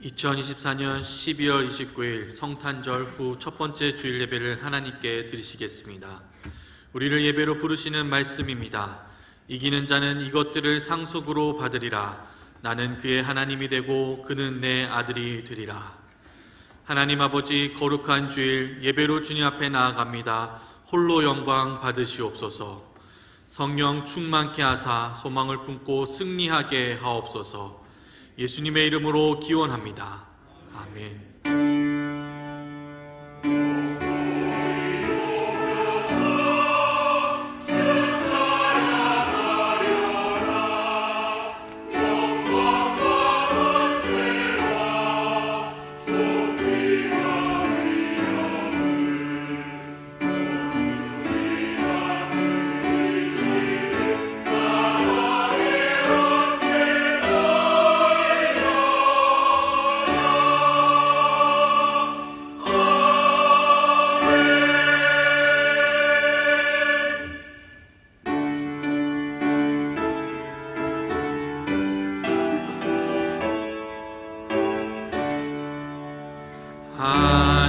2024년 12월 29일 성탄절 후 첫 번째 주일 예배를 하나님께 드리시겠습니다. 우리를 예배로 부르시는 말씀입니다. 이기는 자는 이것들을 상속으로 받으리라. 나는 그의 하나님이 되고 그는 내 아들이 되리라. 하나님 아버지, 거룩한 주일 예배로 주님 앞에 나아갑니다. 홀로 영광 받으시옵소서. 성령 충만케 하사 소망을 품고 승리하게 하옵소서. 예수님의 이름으로 기원합니다. 아멘.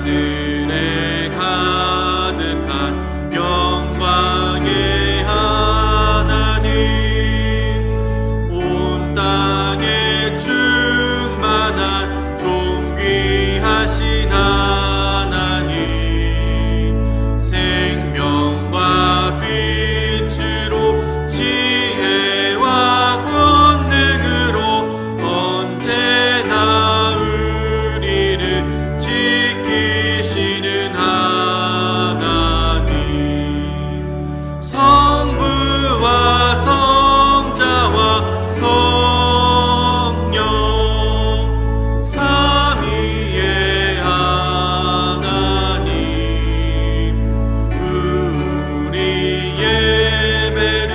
하늘에 가득한 영광의 하나님, 온 땅에 충만한 존귀하신 하나님, 생명과 빛으로 지혜와 권능으로 언제나 우리를 지키시는 하나님, 성부와 성자와 성령 삼위의 하나님, 우리 예배를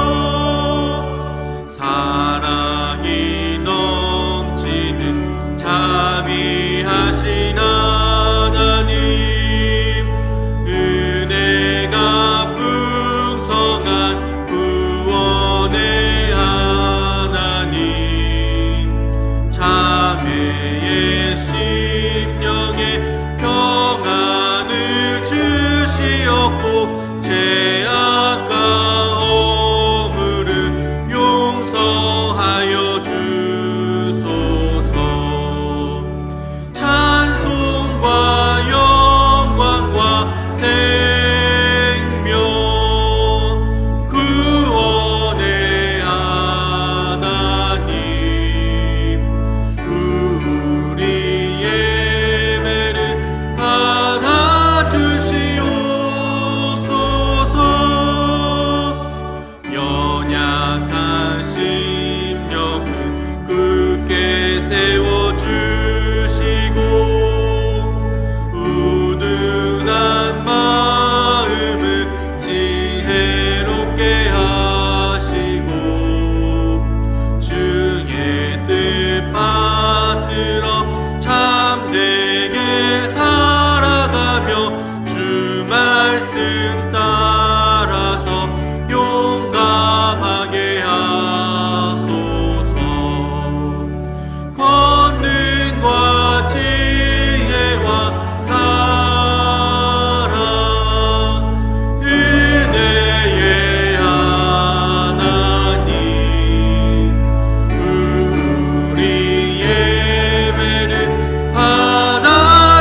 받아주시옵소서. 사랑이 넘치는 자비하신 하나님, 은혜가 풍성한 구원의 하나님, 자매의 심령에 평안을 주시었고 죄악과 허물을 용서하여 주소서. 찬송과 영광과 생명 구원의 하나님, 우리 예배를 받아주시옵소서. 연약한 심령을 굳게 세워주시고 우둔한 마음을 지혜롭게 하시고 주의 뜻 받들어 참되게 살아가며 주 말씀 따라서 용감하게 하소서. 권능과 지혜와 사랑, 은혜의 하나님, 우리 예배를 받아주시옵소서.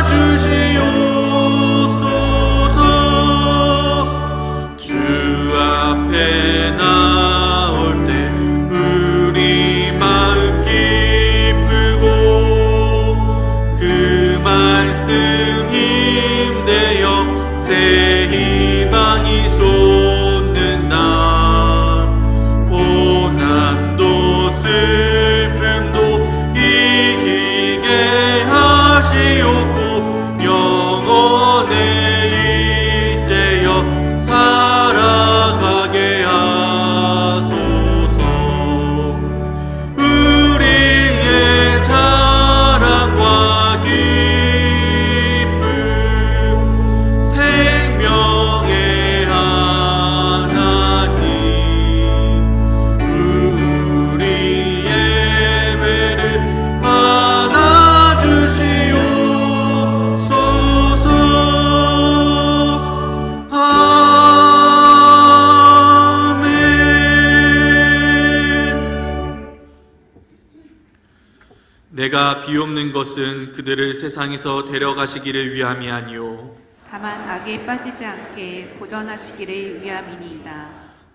내가 비옵는 것은 그들을 세상에서 데려가시기를 위함이 아니요 다만 악에 빠지지 않게 보전하시기를 위함이니이다.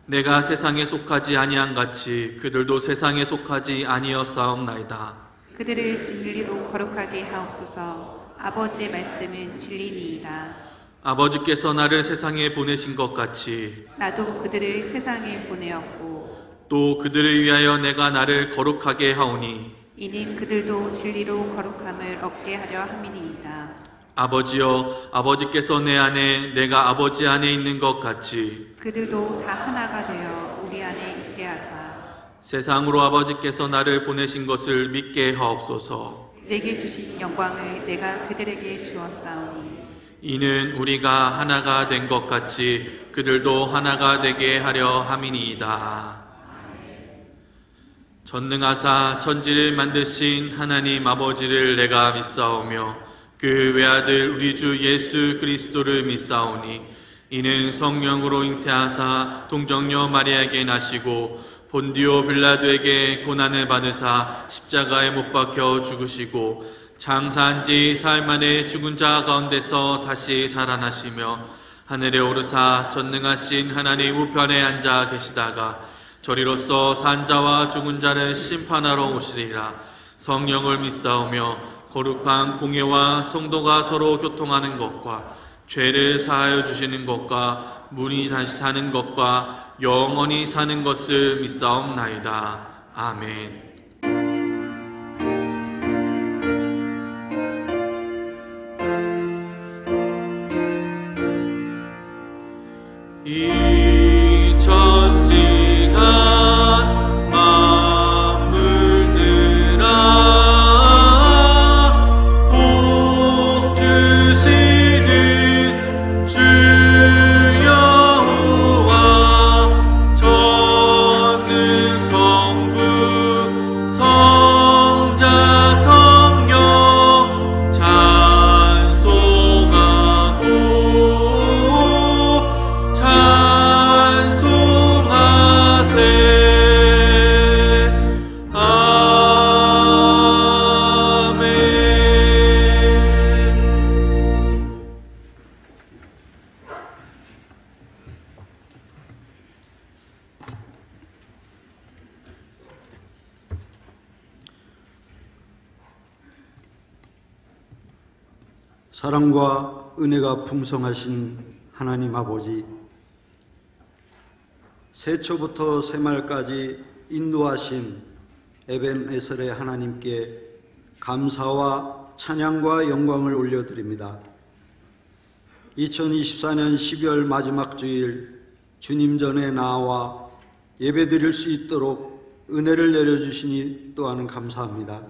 내가 세상에 속하지 아니한 같이 그들도 세상에 속하지 아니었사옵나이다. 그들을 진리로 거룩하게 하옵소서. 아버지의 말씀은 진리니이다. 아버지께서 나를 세상에 보내신 것 같이 나도 그들을 세상에 보내었고 또 그들을 위하여 내가 나를 거룩하게 하오니 이는 그들도 진리로 거룩함을 얻게 하려 함이니이다. 아버지여, 아버지께서 내 안에 내가 아버지 안에 있는 것 같이 그들도 다 하나가 되어 우리 안에 있게 하사 세상으로 아버지께서 나를 보내신 것을 믿게 하옵소서. 내게 주신 영광을 내가 그들에게 주었사오니 이는 우리가 하나가 된 것 같이 그들도 하나가 되게 하려 함이니이다. 전능하사 천지를 만드신 하나님 아버지를 내가 믿사오며 그 외아들 우리 주 예수 그리스도를 믿사오니 이는 성령으로 잉태하사 동정녀 마리아에게 나시고 본디오 빌라도에게 고난을 받으사 십자가에 못 박혀 죽으시고 장사한 지 사흘 만에 죽은 자 가운데서 다시 살아나시며 하늘에 오르사 전능하신 하나님 우편에 앉아 계시다가 저리로서 산 자와 죽은 자를 심판하러 오시리라. 성령을 믿사오며 거룩한 공예와 성도가 서로 교통하는 것과 죄를 사하여 주시는 것과 문이 다시 사는 것과 영원히 사는 것을 믿사옵나이다. 아멘. 이 천지가 만물들아 복 주시는 주 여호와 전능 성부 성자 성령 찬송하고 사랑과 은혜가 풍성하신 하나님 아버지, 세초부터 새말까지 인도하신 에벤에셀의 하나님께 감사와 찬양과 영광을 올려드립니다. 2024년 12월 마지막 주일 주님 전에 나와 예배드릴 수 있도록 은혜를 내려주시니 또한 감사합니다.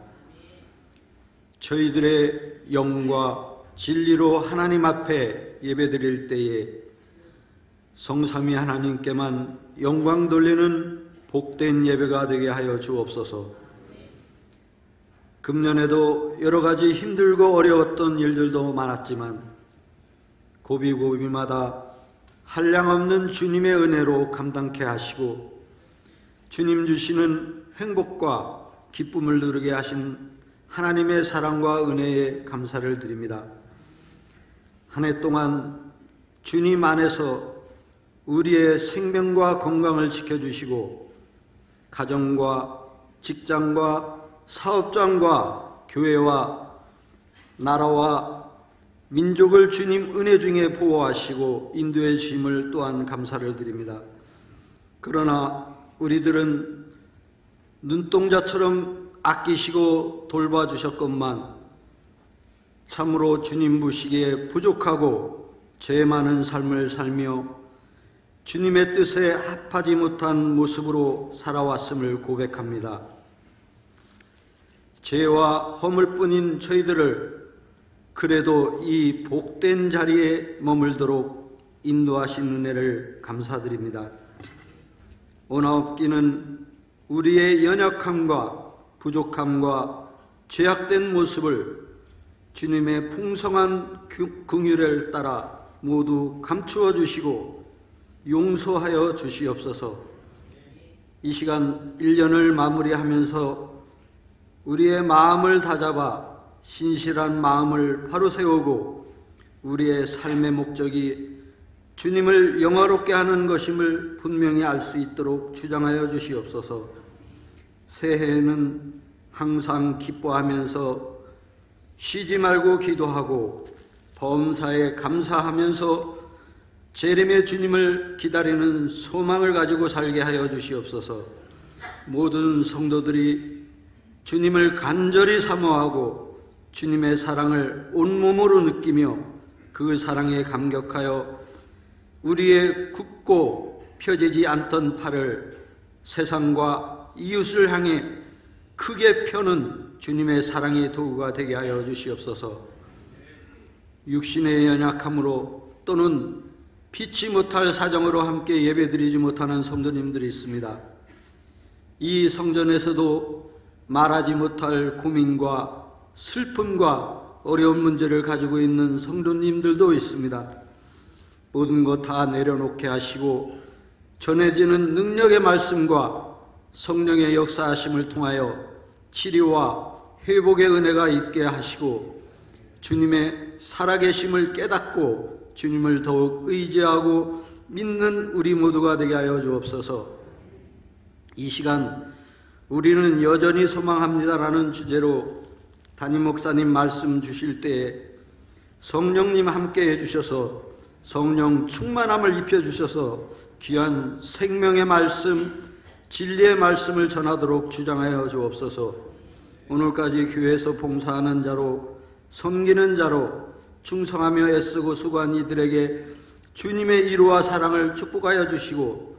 저희들의 영과 진리로 하나님 앞에 예배드릴 때에 성삼위 하나님께만 영광 돌리는 복된 예배가 되게 하여 주옵소서. 금년에도 여러 가지 힘들고 어려웠던 일들도 많았지만 고비고비마다 한량없는 주님의 은혜로 감당케 하시고 주님 주시는 행복과 기쁨을 누리게 하신 하나님의 사랑과 은혜에 감사를 드립니다. 한 해 동안 주님 안에서 우리의 생명과 건강을 지켜주시고 가정과 직장과 사업장과 교회와 나라와 민족을 주님 은혜 중에 보호하시고 인도해 주심을 또한 감사를 드립니다. 그러나 우리들은 눈동자처럼 아끼시고 돌봐주셨건만 참으로 주님 보시기에 부족하고 죄 많은 삶을 살며 주님의 뜻에 합하지 못한 모습으로 살아왔음을 고백합니다. 죄와 허물뿐인 저희들을 그래도 이 복된 자리에 머물도록 인도하신 은혜를 감사드립니다. 오나옵기는 우리의 연약함과 부족함과 죄악된 모습을 주님의 풍성한 긍휼을 따라 모두 감추어 주시고 용서하여 주시옵소서. 이 시간 1년을 마무리하면서 우리의 마음을 다잡아 신실한 마음을 바로 세우고 우리의 삶의 목적이 주님을 영화롭게 하는 것임을 분명히 알 수 있도록 주장하여 주시옵소서. 새해에는 항상 기뻐하면서 쉬지 말고 기도하고 범사에 감사하면서 재림의 주님을 기다리는 소망을 가지고 살게 하여 주시옵소서. 모든 성도들이 주님을 간절히 사모하고 주님의 사랑을 온몸으로 느끼며 그 사랑에 감격하여 우리의 굽고 펴지지 않던 팔을 세상과 이웃을 향해 크게 펴는 주님의 사랑의 도구가 되게 하여 주시옵소서. 육신의 연약함으로 또는 피치 못할 사정으로 함께 예배드리지 못하는 성도님들이 있습니다. 이 성전에서도 말하지 못할 고민과 슬픔과 어려운 문제를 가지고 있는 성도님들도 있습니다. 모든 것 다 내려놓게 하시고 전해지는 능력의 말씀과 성령의 역사하심을 통하여 치료와 회복의 은혜가 있게 하시고 주님의 살아계심을 깨닫고 주님을 더욱 의지하고 믿는 우리 모두가 되게 하여 주옵소서. 이 시간 우리는 여전히 소망합니다라는 주제로 담임 목사님 말씀 주실 때에 성령님 함께 해주셔서 성령 충만함을 입혀주셔서 귀한 생명의 말씀, 진리의 말씀을 전하도록 주장하여 주옵소서. 오늘까지 교회에서 봉사하는 자로 섬기는 자로 충성하며 애쓰고 수고한 이들에게 주님의 이루와 사랑을 축복하여 주시고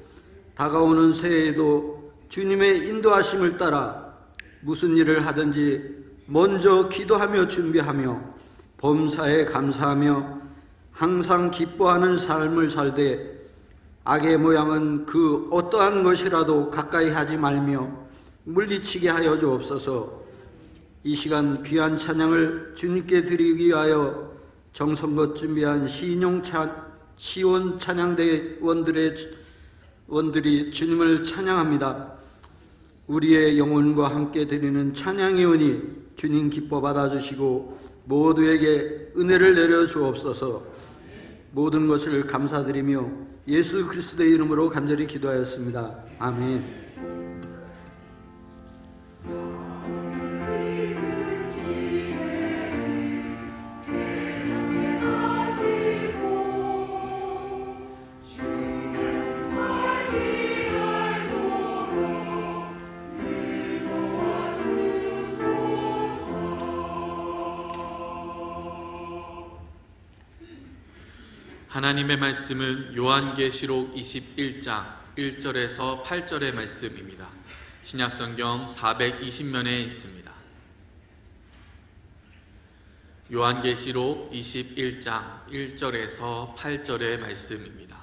다가오는 새해에도 주님의 인도하심을 따라 무슨 일을 하든지 먼저 기도하며 준비하며 범사에 감사하며 항상 기뻐하는 삶을 살되 악의 모양은 그 어떠한 것이라도 가까이 하지 말며 물리치게 하여 주옵소서. 이 시간 귀한 찬양을 주님께 드리기 위하여 정성껏 준비한 시온 찬양대 원들이 주님을 찬양합니다. 우리의 영혼과 함께 드리는 찬양이 오니 주님 기뻐 받아주시고 모두에게 은혜를 내려 주옵소서. 모든 것을 감사드리며 예수 그리스도의 이름으로 간절히 기도하였습니다. 아멘. 하나님의 말씀은 요한계시록 21장 1절에서 8절의 말씀입니다. 신약성경 420면에 있습니다. 요한계시록 21장 1절에서 8절의 말씀입니다.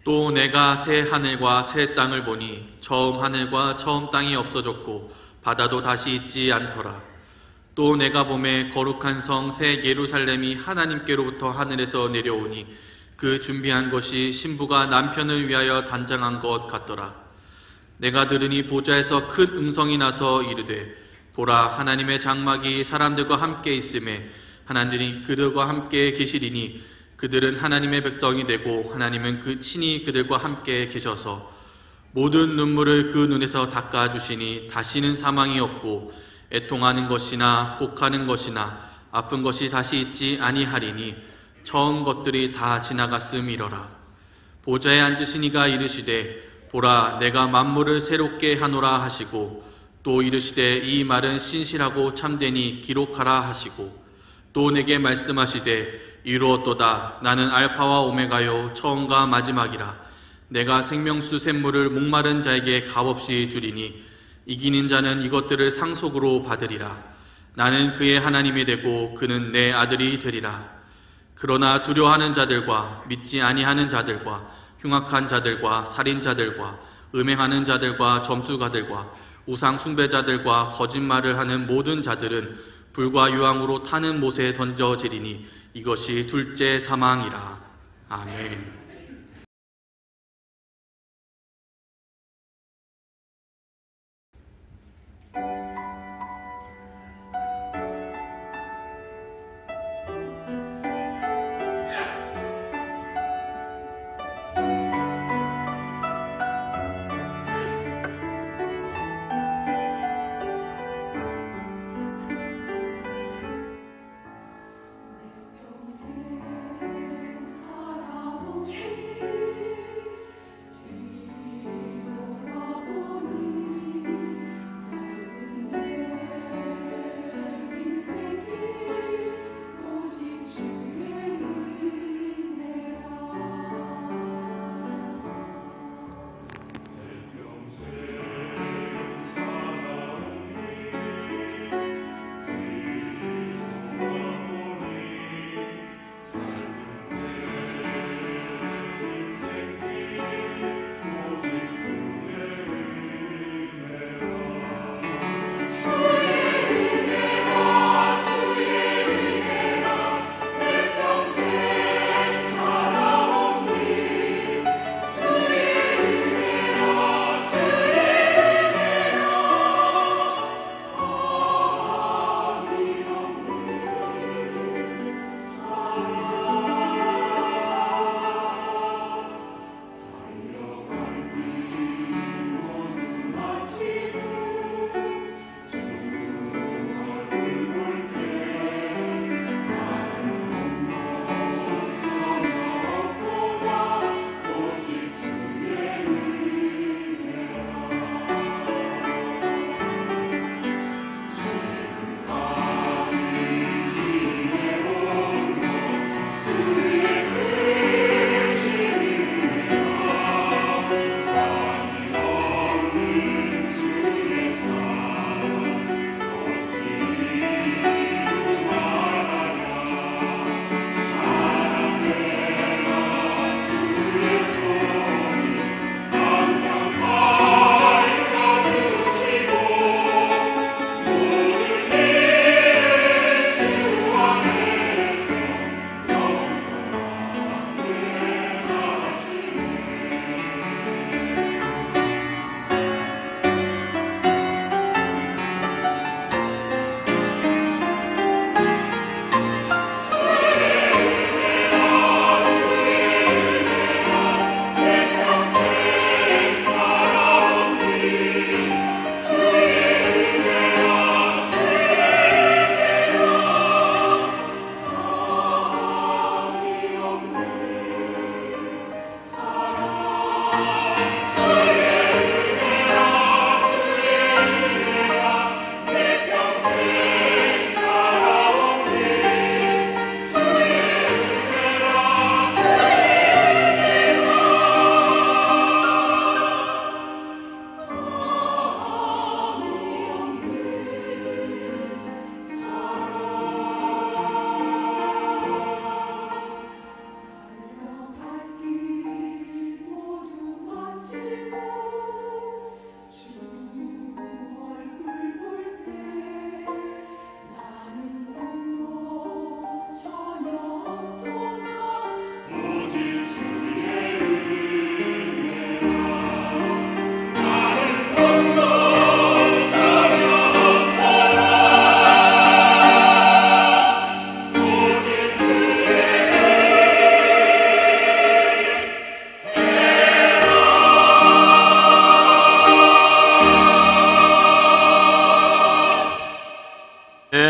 또 내가 새 하늘과 새 땅을 보니 처음 하늘과 처음 땅이 없어졌고 바다도 다시 있지 않더라. 또 내가 보매 거룩한 성 새 예루살렘이 하나님께로부터 하늘에서 내려오니 그 준비한 것이 신부가 남편을 위하여 단장한 것 같더라. 내가 들으니 보좌에서 큰 음성이 나서 이르되 보라 하나님의 장막이 사람들과 함께 있음에 하나님이 그들과 함께 계시리니 그들은 하나님의 백성이 되고 하나님은 그 친히 그들과 함께 계셔서 모든 눈물을 그 눈에서 닦아주시니 다시는 사망이 없고 애통하는 것이나 곡하는 것이나 아픈 것이 다시 있지 아니하리니 처음 것들이 다 지나갔음이러라. 보좌에 앉으신 이가 이르시되 보라 내가 만물을 새롭게 하노라 하시고 또 이르시되 이 말은 신실하고 참되니 기록하라 하시고 또 내게 말씀하시되 이루었도다. 나는 알파와 오메가요 처음과 마지막이라. 내가 생명수 샘물을 목마른 자에게 값없이 주리니 이기는 자는 이것들을 상속으로 받으리라. 나는 그의 하나님이 되고 그는 내 아들이 되리라. 그러나 두려워하는 자들과 믿지 아니하는 자들과 흉악한 자들과 살인자들과 음행하는 자들과 점수가들과 우상 숭배자들과 거짓말을 하는 모든 자들은 불과 유황으로 타는 못에 던져지리니 이것이 둘째 사망이라. 아멘.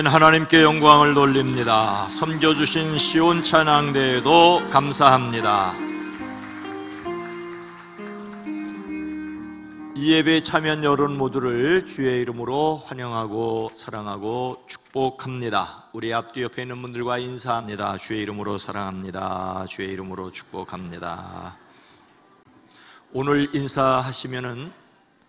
하나님께 영광을 돌립니다. 섬겨주신 시온 찬양대에도 감사합니다. 이 예배에 참여한 여러분 모두를 주의 이름으로 환영하고 사랑하고 축복합니다. 우리 앞뒤 옆에 있는 분들과 인사합니다. 주의 이름으로 사랑합니다. 주의 이름으로 축복합니다. 오늘 인사하시면은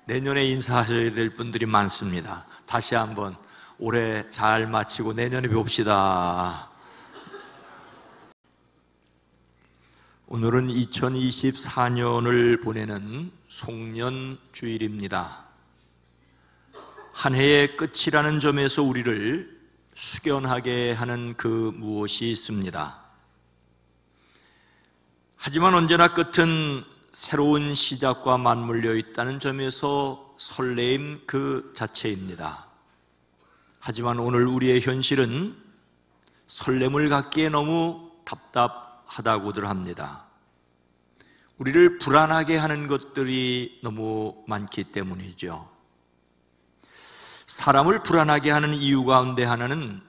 내년에 인사하셔야 될 분들이 많습니다. 다시 한번 올해 잘 마치고 내년에 봅시다. 오늘은 2024년을 보내는 송년 주일입니다. 한 해의 끝이라는 점에서 우리를 숙연하게 하는 그 무엇이 있습니다. 하지만 언제나 끝은 새로운 시작과 맞물려 있다는 점에서 설레임 그 자체입니다. 하지만 오늘 우리의 현실은 설렘을 갖기에 너무 답답하다고들 합니다. 우리를 불안하게 하는 것들이 너무 많기 때문이죠. 사람을 불안하게 하는 이유 가운데 하나는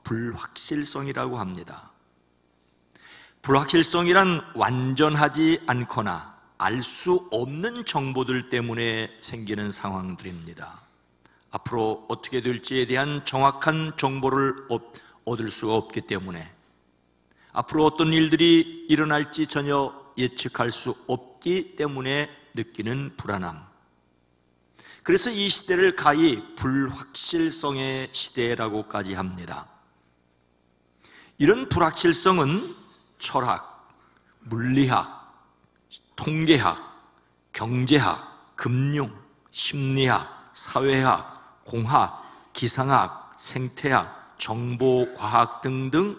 불확실성이라고 합니다. 불확실성이란 완전하지 않거나 알 수 없는 정보들 때문에 생기는 상황들입니다. 앞으로 어떻게 될지에 대한 정확한 정보를 얻을 수가 없기 때문에, 앞으로 어떤 일들이 일어날지 전혀 예측할 수 없기 때문에 느끼는 불안함. 그래서 이 시대를 가히 불확실성의 시대라고까지 합니다. 이런 불확실성은 철학, 물리학, 통계학, 경제학, 금융, 심리학, 사회학, 공학, 기상학, 생태학, 정보과학 등등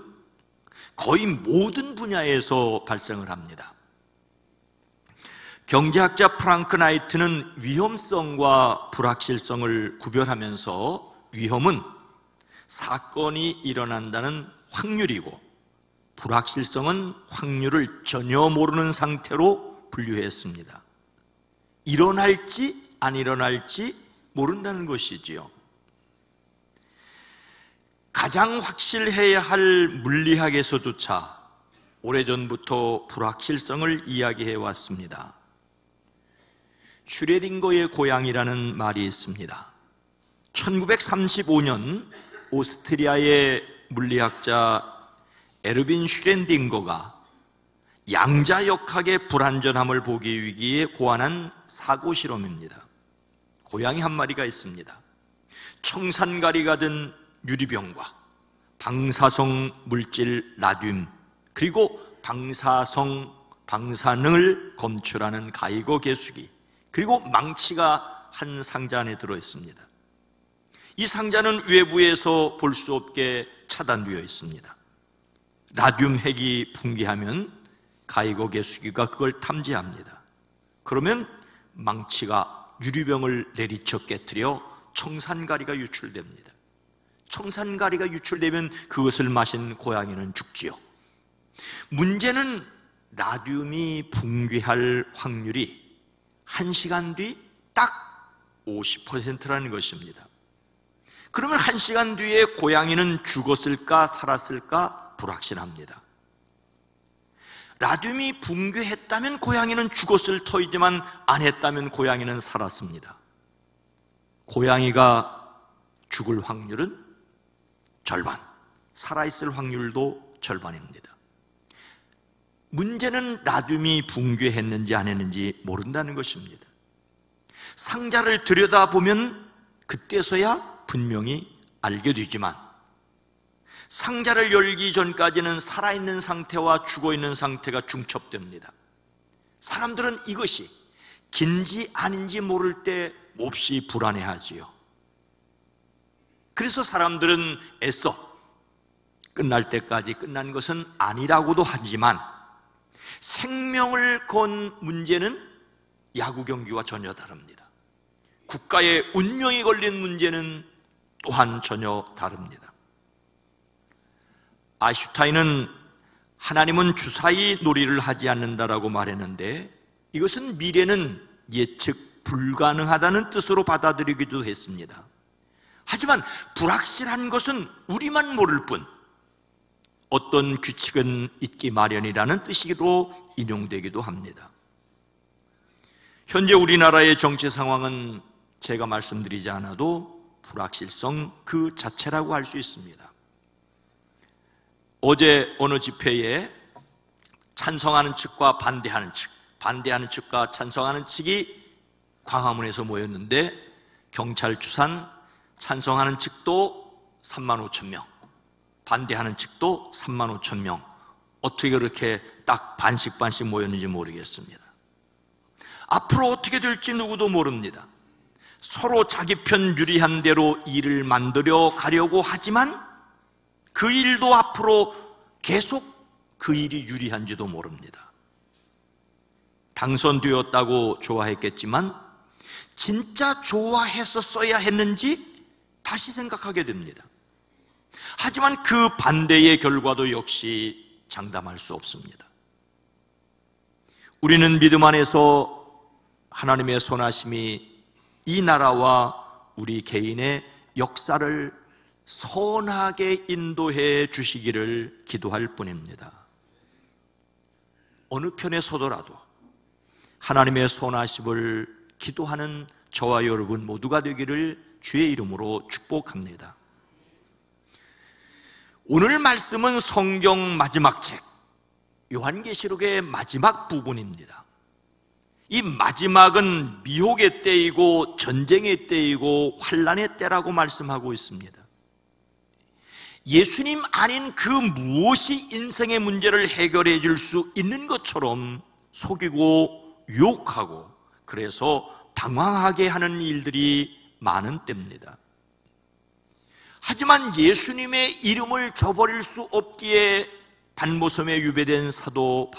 거의 모든 분야에서 발생을 합니다. 경제학자 프랑크 나이트는 위험성과 불확실성을 구별하면서 위험은 사건이 일어난다는 확률이고 불확실성은 확률을 전혀 모르는 상태로 분류했습니다. 일어날지 안 일어날지 모른다는 것이지요. 가장 확실해야 할 물리학에서조차 오래전부터 불확실성을 이야기해 왔습니다. 슈레딩거의 고양이라는 말이 있습니다. 1935년 오스트리아의 물리학자 에르빈 슈레딩거가 양자역학의 불완전함을 보기 위기에 고안한 사고 실험입니다. 고양이 한 마리가 있습니다. 청산가리가 든 유리병과 방사성 물질 라듐, 그리고 방사능을 검출하는 가이거 개수기, 그리고 망치가 한 상자 안에 들어있습니다. 이 상자는 외부에서 볼 수 없게 차단되어 있습니다. 라듐 핵이 붕괴하면 가이거 개수기가 그걸 탐지합니다. 그러면 망치가 유리병을 내리쳐 깨뜨려 청산가리가 유출됩니다. 청산가리가 유출되면 그것을 마신 고양이는 죽지요. 문제는 라듐이 붕괴할 확률이 1시간 뒤 딱 50%라는 것입니다. 그러면 1시간 뒤에 고양이는 죽었을까 살았을까 불확실합니다. 라듐이 붕괴했다면 고양이는 죽었을 터이지만 안 했다면 고양이는 살았습니다. 고양이가 죽을 확률은 절반, 살아있을 확률도 절반입니다. 문제는 라듐이 붕괴했는지 안 했는지 모른다는 것입니다. 상자를 들여다보면 그때서야 분명히 알게 되지만 상자를 열기 전까지는 살아있는 상태와 죽어있는 상태가 중첩됩니다. 사람들은 이것이 긴지 아닌지 모를 때 몹시 불안해하지요. 그래서 사람들은 애써 끝날 때까지 끝난 것은 아니라고도 하지만 생명을 건 문제는 야구 경기와 전혀 다릅니다. 국가의 운명이 걸린 문제는 또한 전혀 다릅니다. 아인슈타인은 하나님은 주사위 놀이를 하지 않는다라고 말했는데 이것은 미래는 예측 불가능하다는 뜻으로 받아들이기도 했습니다. 하지만 불확실한 것은 우리만 모를 뿐 어떤 규칙은 있기 마련이라는 뜻으로 인용되기도 합니다. 현재 우리나라의 정치 상황은 제가 말씀드리지 않아도 불확실성 그 자체라고 할 수 있습니다. 어제 어느 집회에 찬성하는 측과 반대하는 측과 찬성하는 측이 광화문에서 모였는데 경찰 추산 찬성하는 측도 35,000명, 반대하는 측도 35,000명. 어떻게 그렇게 딱 반씩 모였는지 모르겠습니다. 앞으로 어떻게 될지 누구도 모릅니다. 서로 자기 편 유리한 대로 일을 만들어 가려고 하지만 그 일도 앞으로 계속 그 일이 유리한지도 모릅니다. 당선되었다고 좋아했겠지만 진짜 좋아했었어야 했는지 다시 생각하게 됩니다. 하지만 그 반대의 결과도 역시 장담할 수 없습니다. 우리는 믿음 안에서 하나님의 선하심이 이 나라와 우리 개인의 역사를 선하게 인도해 주시기를 기도할 뿐입니다. 어느 편에 서더라도 하나님의 선하심을 기도하는 저와 여러분 모두가 되기를 주의 이름으로 축복합니다. 오늘 말씀은 성경 마지막 책 요한계시록의 마지막 부분입니다. 이 마지막은 미혹의 때이고 전쟁의 때이고 환난의 때라고 말씀하고 있습니다. 예수님 아닌 그 무엇이 인생의 문제를 해결해 줄 수 있는 것처럼 속이고 유혹하고 그래서 방황하게 하는 일들이 많은 때입니다. 하지만 예수님의 이름을 저버릴 수 없기에 반모섬에 유배된 사도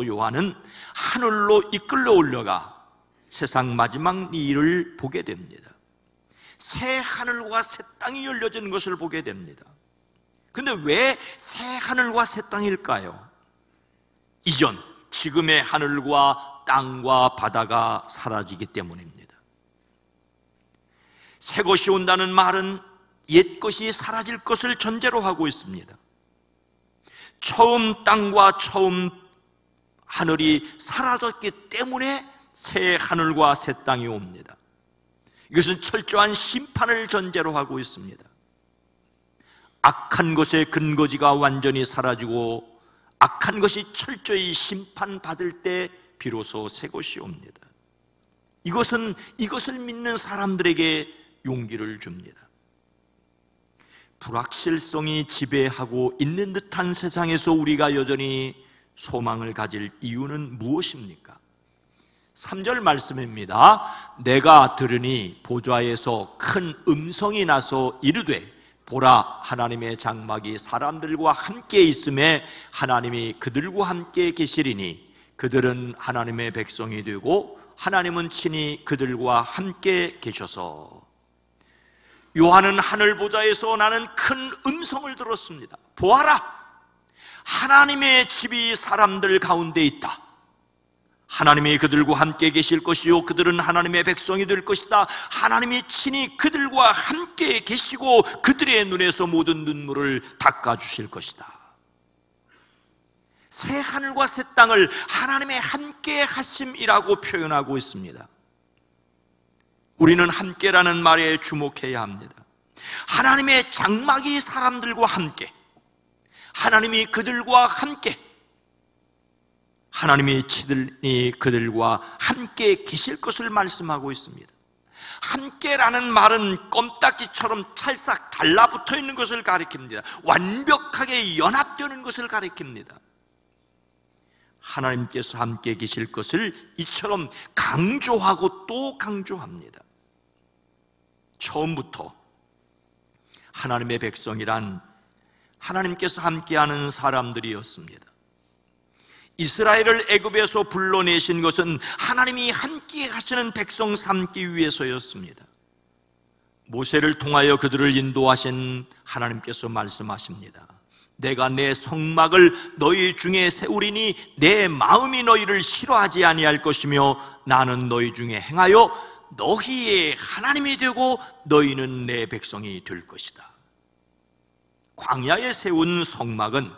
요한은 하늘로 이끌려 올라가 세상 마지막 일을 보게 됩니다. 새 하늘과 새 땅이 열려진 것을 보게 됩니다. 근데 왜 새 하늘과 새 땅일까요? 지금의 하늘과 땅과 바다가 사라지기 때문입니다. 새 것이 온다는 말은 옛 것이 사라질 것을 전제로 하고 있습니다. 처음 땅과 처음 하늘이 사라졌기 때문에 새 하늘과 새 땅이 옵니다. 이것은 철저한 심판을 전제로 하고 있습니다. 악한 것의 근거지가 완전히 사라지고 악한 것이 철저히 심판받을 때 비로소 새 것이 옵니다. 이것을 믿는 사람들에게 용기를 줍니다. 불확실성이 지배하고 있는 듯한 세상에서 우리가 여전히 소망을 가질 이유는 무엇입니까? 3절 말씀입니다. 내가 들으니 보좌에서 큰 음성이 나서 이르되 보라 하나님의 장막이 사람들과 함께 있음에 하나님이 그들과 함께 계시리니 그들은 하나님의 백성이 되고 하나님은 친히 그들과 함께 계셔서. 요한은 하늘 보좌에서 나는 큰 음성을 들었습니다. 보아라, 하나님의 집이 사람들 가운데 있다. 하나님이 그들과 함께 계실 것이요 그들은 하나님의 백성이 될 것이다. 하나님이 친히 그들과 함께 계시고 그들의 눈에서 모든 눈물을 닦아주실 것이다. 새 하늘과 새 땅을 하나님의 함께 하심이라고 표현하고 있습니다. 우리는 함께라는 말에 주목해야 합니다. 하나님의 장막이 사람들과 함께, 하나님이 그들과 함께, 하나님이 친히 그들과 함께 계실 것을 말씀하고 있습니다. 함께라는 말은 껌딱지처럼 찰싹 달라붙어 있는 것을 가리킵니다. 완벽하게 연합되는 것을 가리킵니다. 하나님께서 함께 계실 것을 이처럼 강조하고 또 강조합니다. 처음부터 하나님의 백성이란 하나님께서 함께하는 사람들이었습니다. 이스라엘을 애굽에서 불러내신 것은 하나님이 함께 하시는 백성 삼기 위해서였습니다. 모세를 통하여 그들을 인도하신 하나님께서 말씀하십니다. 내가 내 성막을 너희 중에 세우리니 내 마음이 너희를 싫어하지 아니할 것이며 나는 너희 중에 행하여 너희의 하나님이 되고 너희는 내 백성이 될 것이다. 광야에 세운 성막은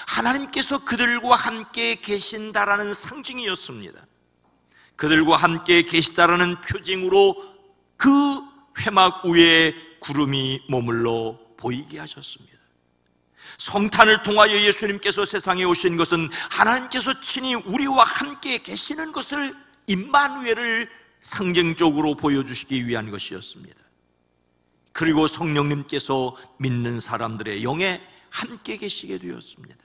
하나님께서 그들과 함께 계신다라는 상징이었습니다. 그들과 함께 계시다라는 표징으로 그 회막 위에 구름이 머물러 보이게 하셨습니다. 성탄을 통하여 예수님께서 세상에 오신 것은 하나님께서 친히 우리와 함께 계시는 것을, 임마누엘을 상징적으로 보여주시기 위한 것이었습니다. 그리고 성령님께서 믿는 사람들의 영에 함께 계시게 되었습니다.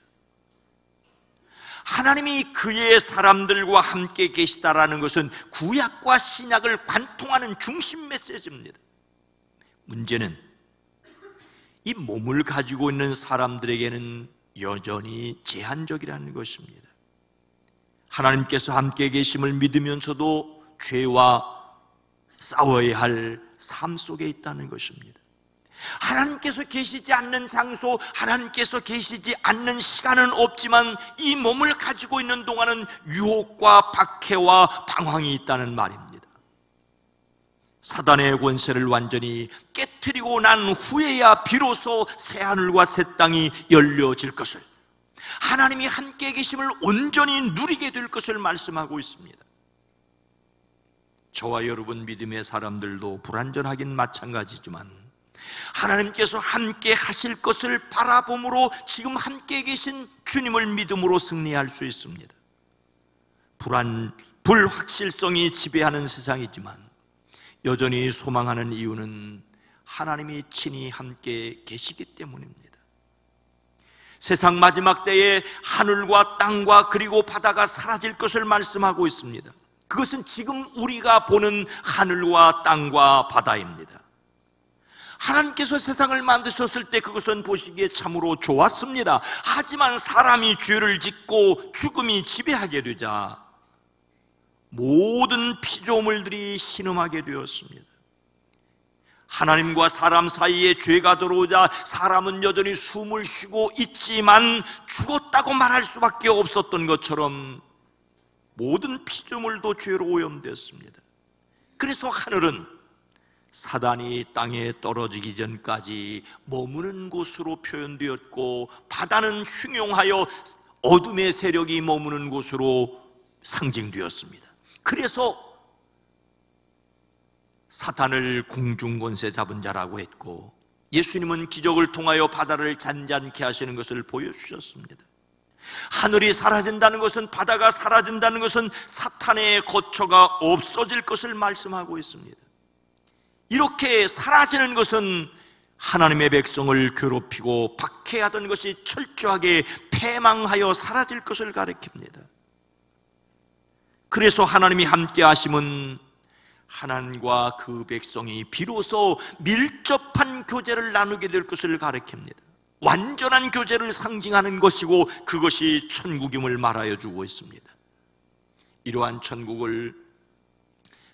하나님이 그의 사람들과 함께 계시다라는 것은 구약과 신약을 관통하는 중심 메시지입니다. 문제는 이 몸을 가지고 있는 사람들에게는 여전히 제한적이라는 것입니다. 하나님께서 함께 계심을 믿으면서도 죄와 싸워야 할 삶 속에 있다는 것입니다. 하나님께서 계시지 않는 장소, 하나님께서 계시지 않는 시간은 없지만 이 몸을 가지고 있는 동안은 유혹과 박해와 방황이 있다는 말입니다. 사단의 권세를 완전히 깨트리고 난 후에야 비로소 새하늘과 새 땅이 열려질 것을, 하나님이 함께 계심을 온전히 누리게 될 것을 말씀하고 있습니다. 저와 여러분 믿음의 사람들도 불완전하긴 마찬가지지만 하나님께서 함께 하실 것을 바라봄으로 지금 함께 계신 주님을 믿음으로 승리할 수 있습니다. 불확실성이 지배하는 세상이지만 여전히 소망하는 이유는 하나님이 친히 함께 계시기 때문입니다. 세상 마지막 때에 하늘과 땅과 그리고 바다가 사라질 것을 말씀하고 있습니다. 그것은 지금 우리가 보는 하늘과 땅과 바다입니다. 하나님께서 세상을 만드셨을 때 그것은 보시기에 참으로 좋았습니다. 하지만 사람이 죄를 짓고 죽음이 지배하게 되자 모든 피조물들이 신음하게 되었습니다. 하나님과 사람 사이에 죄가 들어오자 사람은 여전히 숨을 쉬고 있지만 죽었다고 말할 수밖에 없었던 것처럼 모든 피조물도 죄로 오염되었습니다. 그래서 하늘은 사단이 땅에 떨어지기 전까지 머무는 곳으로 표현되었고, 바다는 흉용하여 어둠의 세력이 머무는 곳으로 상징되었습니다. 그래서 사탄을 공중권세 잡은 자라고 했고, 예수님은 기적을 통하여 바다를 잔잔케 하시는 것을 보여주셨습니다. 하늘이 사라진다는 것은, 바다가 사라진다는 것은 사탄의 거처가 없어질 것을 말씀하고 있습니다. 이렇게 사라지는 것은 하나님의 백성을 괴롭히고 박해하던 것이 철저하게 패망하여 사라질 것을 가리킵니다. 그래서 하나님이 함께 하심은 하나님과 그 백성이 비로소 밀접한 교제를 나누게 될 것을 가리킵니다. 완전한 교제를 상징하는 것이고 그것이 천국임을 말하여 주고 있습니다. 이러한 천국을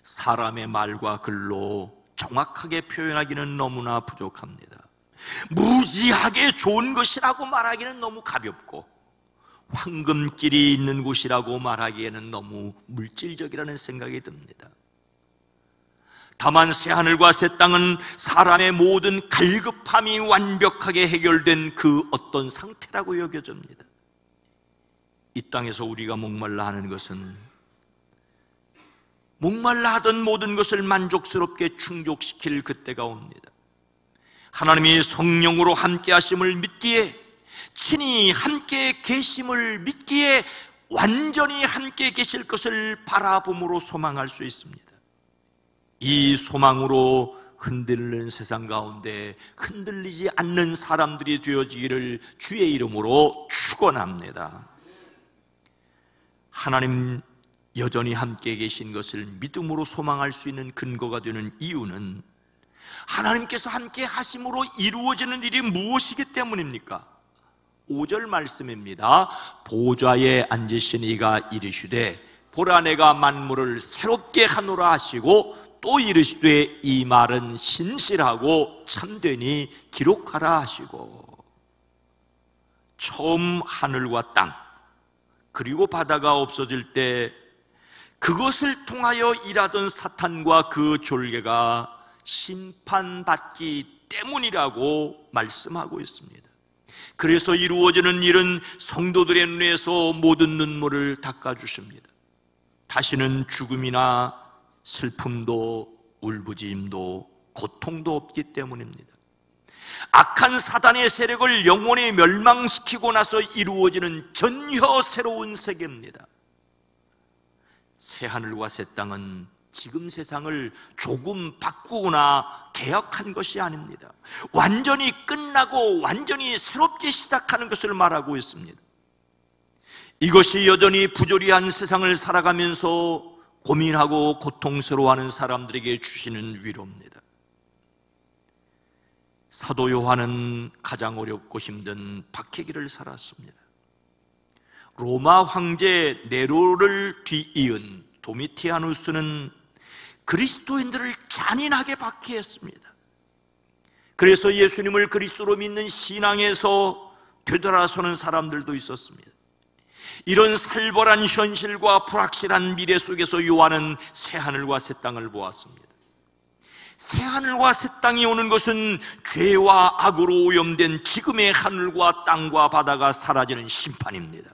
사람의 말과 글로 정확하게 표현하기는 너무나 부족합니다. 무지하게 좋은 것이라고 말하기는 너무 가볍고, 황금길이 있는 곳이라고 말하기에는 너무 물질적이라는 생각이 듭니다. 다만 새하늘과 새 땅은 사람의 모든 갈급함이 완벽하게 해결된 그 어떤 상태라고 여겨집니다. 이 땅에서 우리가 목말라 하는 것은 목말라 하던 모든 것을 만족스럽게 충족시킬 그때가 옵니다. 하나님이 성령으로 함께 하심을 믿기에, 친히 함께 계심을 믿기에 완전히 함께 계실 것을 바라봄으로 소망할 수 있습니다. 이 소망으로 흔들리는 세상 가운데 흔들리지 않는 사람들이 되어지기를 주의 이름으로 축원합니다. 하나님 여전히 함께 계신 것을 믿음으로 소망할 수 있는 근거가 되는 이유는 하나님께서 함께 하심으로 이루어지는 일이 무엇이기 때문입니까? 5절 말씀입니다. 보좌에 앉으신 이가 이르시되 보라 내가 만물을 새롭게 하노라 하시고, 또 이르시되 이 말은 신실하고 참되니 기록하라 하시고. 처음 하늘과 땅 그리고 바다가 없어질 때 그것을 통하여 일하던 사탄과 그 졸개가 심판받기 때문이라고 말씀하고 있습니다. 그래서 이루어지는 일은 성도들의 눈에서 모든 눈물을 닦아주십니다. 다시는 죽음이나 슬픔도 울부짖음도 고통도 없기 때문입니다. 악한 사단의 세력을 영원히 멸망시키고 나서 이루어지는 전혀 새로운 세계입니다. 새하늘과 새 땅은 지금 세상을 조금 바꾸거나 개혁한 것이 아닙니다. 완전히 끝나고 완전히 새롭게 시작하는 것을 말하고 있습니다. 이것이 여전히 부조리한 세상을 살아가면서 고민하고 고통스러워하는 사람들에게 주시는 위로입니다. 사도 요한은 가장 어렵고 힘든 박해기를 살았습니다. 로마 황제 네로를 뒤이은 도미티아누스는 그리스도인들을 잔인하게 박해했습니다. 그래서 예수님을 그리스도로 믿는 신앙에서 되돌아서는 사람들도 있었습니다. 이런 살벌한 현실과 불확실한 미래 속에서 요한은 새하늘과 새 땅을 보았습니다. 새하늘과 새 땅이 오는 것은 죄와 악으로 오염된 지금의 하늘과 땅과 바다가 사라지는 심판입니다.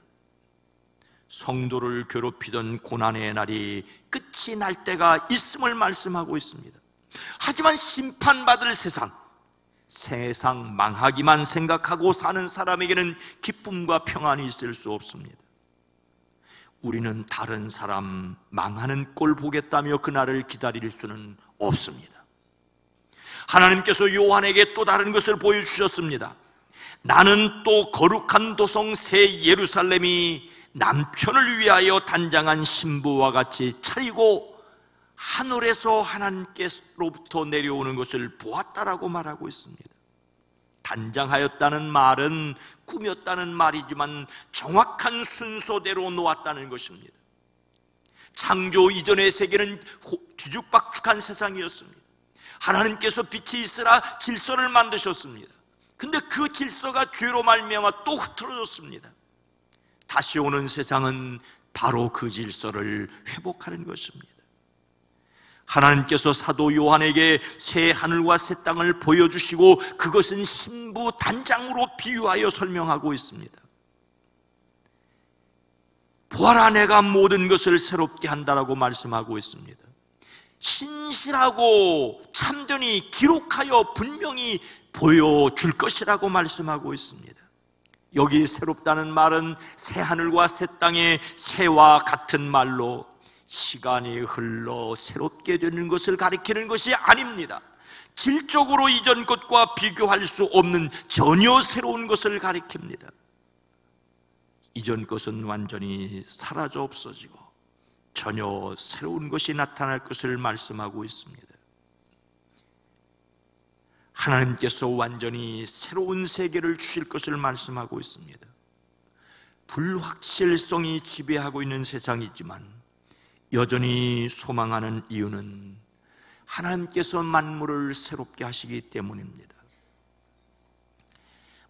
성도를 괴롭히던 고난의 날이 끝이 날 때가 있음을 말씀하고 있습니다. 하지만 심판받을 세상 망하기만 생각하고 사는 사람에게는 기쁨과 평안이 있을 수 없습니다. 우리는 다른 사람 망하는 꼴 보겠다며 그날을 기다릴 수는 없습니다. 하나님께서 요한에게 또 다른 것을 보여주셨습니다. 나는 또 거룩한 도성 새 예루살렘이 남편을 위하여 단장한 신부와 같이 차리고 하늘에서 하나님께로부터 내려오는 것을 보았다라고 말하고 있습니다. 단장하였다는 말은 꾸몄다는 말이지만 정확한 순서대로 놓았다는 것입니다. 창조 이전의 세계는 뒤죽박죽한 세상이었습니다. 하나님께서 빛이 있으라 질서를 만드셨습니다. 근데 그 질서가 죄로 말미암아 또 흐트러졌습니다. 다시 오는 세상은 바로 그 질서를 회복하는 것입니다. 하나님께서 사도 요한에게 새 하늘과 새 땅을 보여주시고 그것은 신부 단장으로 비유하여 설명하고 있습니다. 보아라, 내가 모든 것을 새롭게 한다라고 말씀하고 있습니다. 신실하고 참되니 기록하여 분명히 보여줄 것이라고 말씀하고 있습니다. 여기 새롭다는 말은 새 하늘과 새 땅의 새와 같은 말로 시간이 흘러 새롭게 되는 것을 가리키는 것이 아닙니다. 질적으로 이전 것과 비교할 수 없는 전혀 새로운 것을 가리킵니다. 이전 것은 완전히 사라져 없어지고 전혀 새로운 것이 나타날 것을 말씀하고 있습니다. 하나님께서 완전히 새로운 세계를 주실 것을 말씀하고 있습니다. 불확실성이 지배하고 있는 세상이지만 여전히 소망하는 이유는 하나님께서 만물을 새롭게 하시기 때문입니다.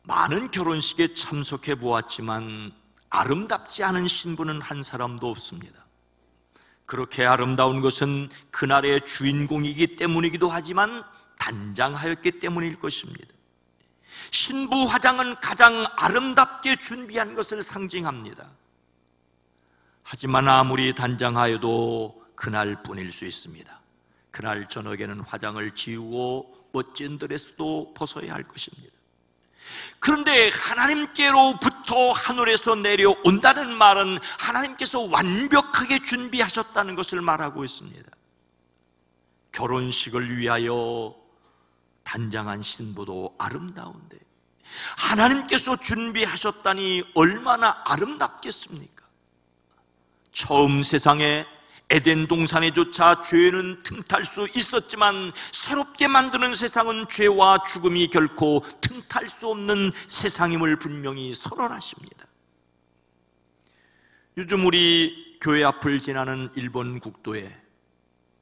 많은 결혼식에 참석해 보았지만 아름답지 않은 신부는 한 사람도 없습니다. 그렇게 아름다운 것은 그날의 주인공이기 때문이기도 하지만 단장하였기 때문일 것입니다. 신부 화장은 가장 아름답게 준비한 것을 상징합니다. 하지만 아무리 단장하여도 그날뿐일 수 있습니다. 그날 저녁에는 화장을 지우고 멋진 드레스도 벗어야 할 것입니다. 그런데 하나님께로부터 하늘에서 내려온다는 말은 하나님께서 완벽하게 준비하셨다는 것을 말하고 있습니다. 결혼식을 위하여 단장한 신부도 아름다운데 하나님께서 준비하셨다니 얼마나 아름답겠습니까? 처음 세상에 에덴 동산에조차 죄는 틈탈 수 있었지만 새롭게 만드는 세상은 죄와 죽음이 결코 틈탈 수 없는 세상임을 분명히 선언하십니다. 요즘 우리 교회 앞을 지나는 일본 국도에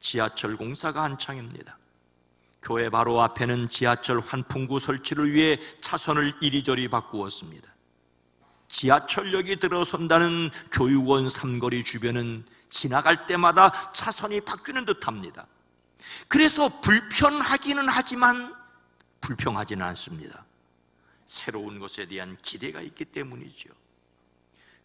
지하철 공사가 한창입니다. 교회 바로 앞에는 지하철 환풍구 설치를 위해 차선을 이리저리 바꾸었습니다. 지하철역이 들어선다는 교육원 삼거리 주변은 지나갈 때마다 차선이 바뀌는 듯합니다. 그래서 불편하기는 하지만 불평하지는 않습니다. 새로운 것에 대한 기대가 있기 때문이죠.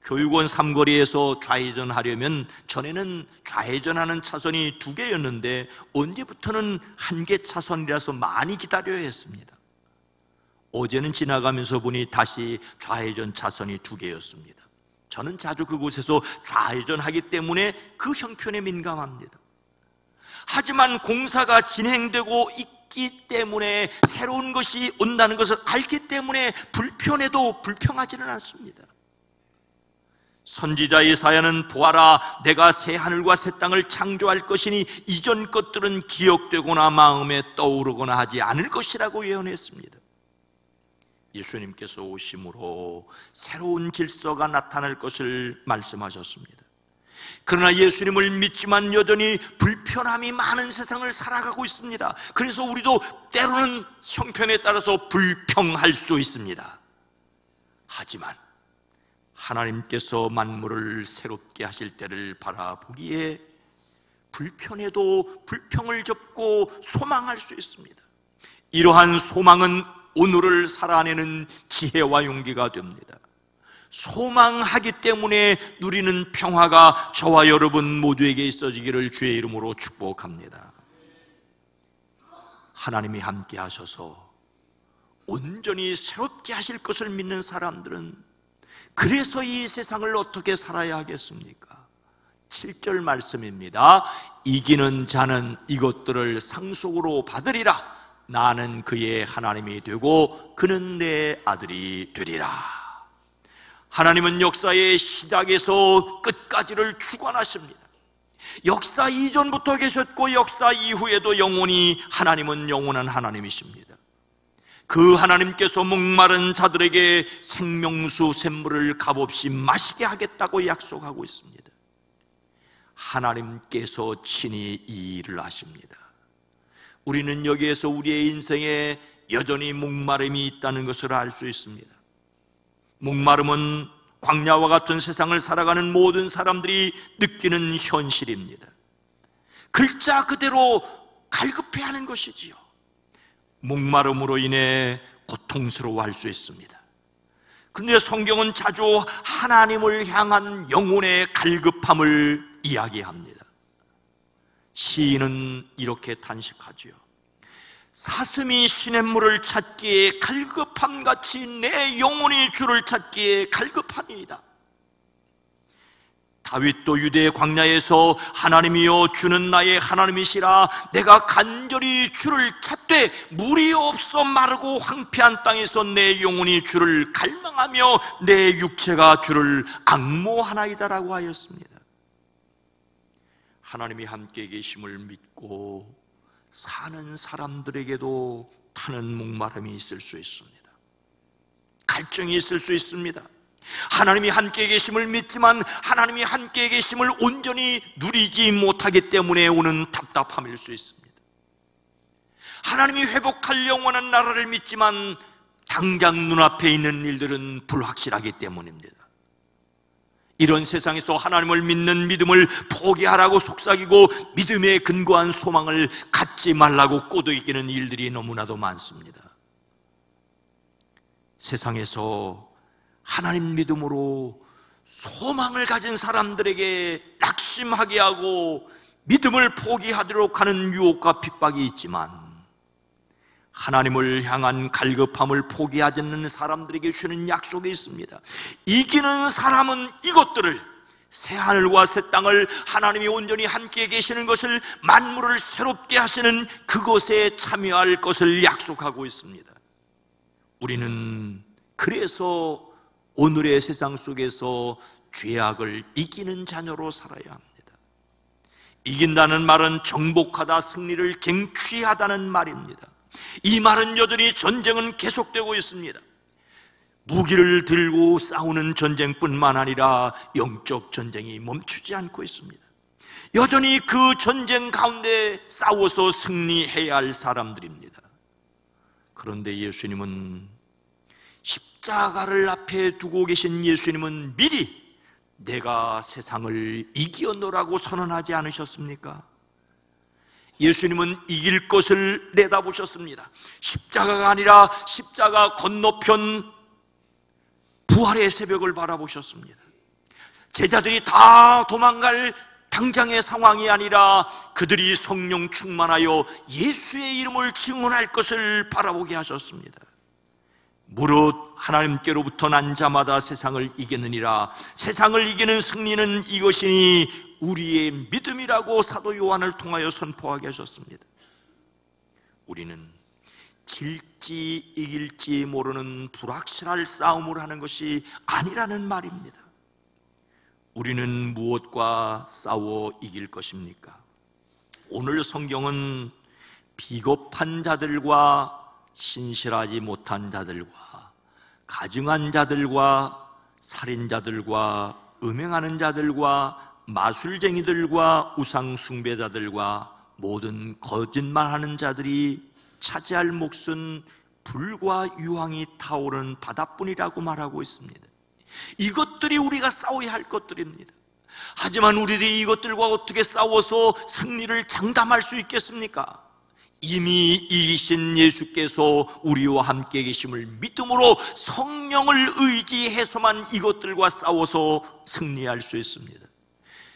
교육원 삼거리에서 좌회전하려면 전에는 좌회전하는 차선이 2개였는데 언제부터는 1개 차선이라서 많이 기다려야 했습니다. 어제는 지나가면서 보니 다시 좌회전 차선이 2개였습니다. 저는 자주 그곳에서 좌회전하기 때문에 그 형편에 민감합니다. 하지만 공사가 진행되고 있기 때문에 새로운 것이 온다는 것을 알기 때문에 불편해도 불평하지는 않습니다. 선지자 이사야는 보아라, 내가 새 하늘과 새 땅을 창조할 것이니 이전 것들은 기억되거나 마음에 떠오르거나 하지 않을 것이라고 예언했습니다. 예수님께서 오심으로 새로운 질서가 나타날 것을 말씀하셨습니다. 그러나 예수님을 믿지만 여전히 불편함이 많은 세상을 살아가고 있습니다. 그래서 우리도 때로는 형편에 따라서 불평할 수 있습니다. 하지만 하나님께서 만물을 새롭게 하실 때를 바라보기에 불편해도 불평을 접고 소망할 수 있습니다. 이러한 소망은 오늘을 살아내는 지혜와 용기가 됩니다. 소망하기 때문에 누리는 평화가 저와 여러분 모두에게 있어지기를 주의 이름으로 축복합니다. 하나님이 함께 하셔서 온전히 새롭게 하실 것을 믿는 사람들은 그래서 이 세상을 어떻게 살아야 하겠습니까? 7절 말씀입니다. 이기는 자는 이것들을 상속으로 받으리라. 나는 그의 하나님이 되고 그는 내 아들이 되리라. 하나님은 역사의 시작에서 끝까지를 주관하십니다. 역사 이전부터 계셨고 역사 이후에도 영원히 하나님은 영원한 하나님이십니다. 그 하나님께서 목마른 자들에게 생명수 샘물을 값없이 마시게 하겠다고 약속하고 있습니다. 하나님께서 친히 이 일을 하십니다. 우리는 여기에서 우리의 인생에 여전히 목마름이 있다는 것을 알 수 있습니다. 목마름은 광야와 같은 세상을 살아가는 모든 사람들이 느끼는 현실입니다. 글자 그대로 갈급해하는 것이지요. 목마름으로 인해 고통스러워할 수 있습니다. 그런데 성경은 자주 하나님을 향한 영혼의 갈급함을 이야기합니다. 시인은 이렇게 탄식하지요. 사슴이 시냇물을 찾기에 갈급함같이 내 영혼이 주를 찾기에 갈급하니이다. 다윗도 유대 광야에서 하나님이여 주는 나의 하나님이시라 내가 간절히 주를 찾되 물이 없어 마르고 황폐한 땅에서 내 영혼이 주를 갈망하며 내 육체가 주를 앙모하나이다라고 하였습니다. 하나님이 함께 계심을 믿고 사는 사람들에게도 타는 목마름이 있을 수 있습니다. 갈증이 있을 수 있습니다. 하나님이 함께 계심을 믿지만 하나님이 함께 계심을 온전히 누리지 못하기 때문에 오는 답답함일 수 있습니다. 하나님이 회복할 영원한 나라를 믿지만 당장 눈앞에 있는 일들은 불확실하기 때문입니다. 이런 세상에서 하나님을 믿는 믿음을 포기하라고 속삭이고 믿음에 근거한 소망을 갖지 말라고 꼬드기는 일들이 너무나도 많습니다. 세상에서 하나님 믿음으로 소망을 가진 사람들에게 낙심하게 하고 믿음을 포기하도록 하는 유혹과 핍박이 있지만 하나님을 향한 갈급함을 포기하지 않는 사람들에게 주는 약속이 있습니다. 이기는 사람은 이것들을 새하늘과 새 땅을 하나님이 온전히 함께 계시는 것을 만물을 새롭게 하시는 그것에 참여할 것을 약속하고 있습니다. 우리는 그래서 오늘의 세상 속에서 죄악을 이기는 자녀로 살아야 합니다. 이긴다는 말은 정복하다, 승리를 쟁취하다는 말입니다. 이 말은 여전히 전쟁은 계속되고 있습니다. 무기를 들고 싸우는 전쟁뿐만 아니라 영적 전쟁이 멈추지 않고 있습니다. 여전히 그 전쟁 가운데 싸워서 승리해야 할 사람들입니다. 그런데 예수님은 십자가를 앞에 두고 계신 예수님은 미리 내가 세상을 이기었노라고 선언하지 않으셨습니까? 예수님은 이길 것을 내다보셨습니다. 십자가가 아니라 십자가 건너편 부활의 새벽을 바라보셨습니다. 제자들이 다 도망갈 당장의 상황이 아니라 그들이 성령 충만하여 예수의 이름을 증언할 것을 바라보게 하셨습니다. 무릇 하나님께로부터 난 자마다 세상을 이기느니라. 세상을 이기는 승리는 이것이니 우리의 믿음이라고 사도 요한을 통하여 선포하게 하셨습니다. 우리는 질지 이길지 모르는 불확실할 싸움을 하는 것이 아니라는 말입니다. 우리는 무엇과 싸워 이길 것입니까? 오늘 성경은 비겁한 자들과 신실하지 못한 자들과 가증한 자들과 살인자들과 음행하는 자들과 마술쟁이들과 우상숭배자들과 모든 거짓말하는 자들이 차지할 몫은 불과 유황이 타오르는 바다뿐이라고 말하고 있습니다. 이것들이 우리가 싸워야 할 것들입니다. 하지만 우리들이 이것들과 어떻게 싸워서 승리를 장담할 수 있겠습니까? 이미 이기신 예수께서 우리와 함께 계심을 믿음으로 성령을 의지해서만 이것들과 싸워서 승리할 수 있습니다.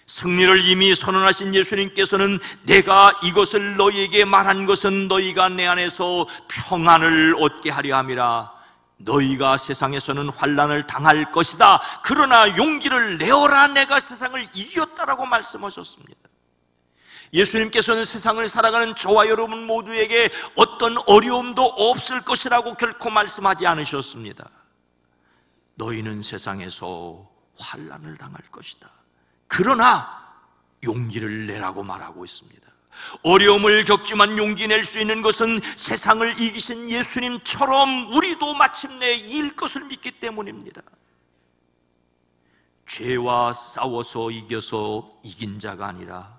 승리를 이미 선언하신 예수님께서는 내가 이것을 너희에게 말한 것은 너희가 내 안에서 평안을 얻게 하려 함이라. 너희가 세상에서는 환난을 당할 것이다. 그러나 용기를 내어라. 내가 세상을 이겼다라고 말씀하셨습니다. 예수님께서는 세상을 살아가는 저와 여러분 모두에게 어떤 어려움도 없을 것이라고 결코 말씀하지 않으셨습니다. 너희는 세상에서 환난을 당할 것이다. 그러나 용기를 내라고 말하고 있습니다. 어려움을 겪지만 용기 낼 수 있는 것은 세상을 이기신 예수님처럼 우리도 마침내 이길 것을 믿기 때문입니다. 죄와 싸워서 이겨서 이긴 자가 아니라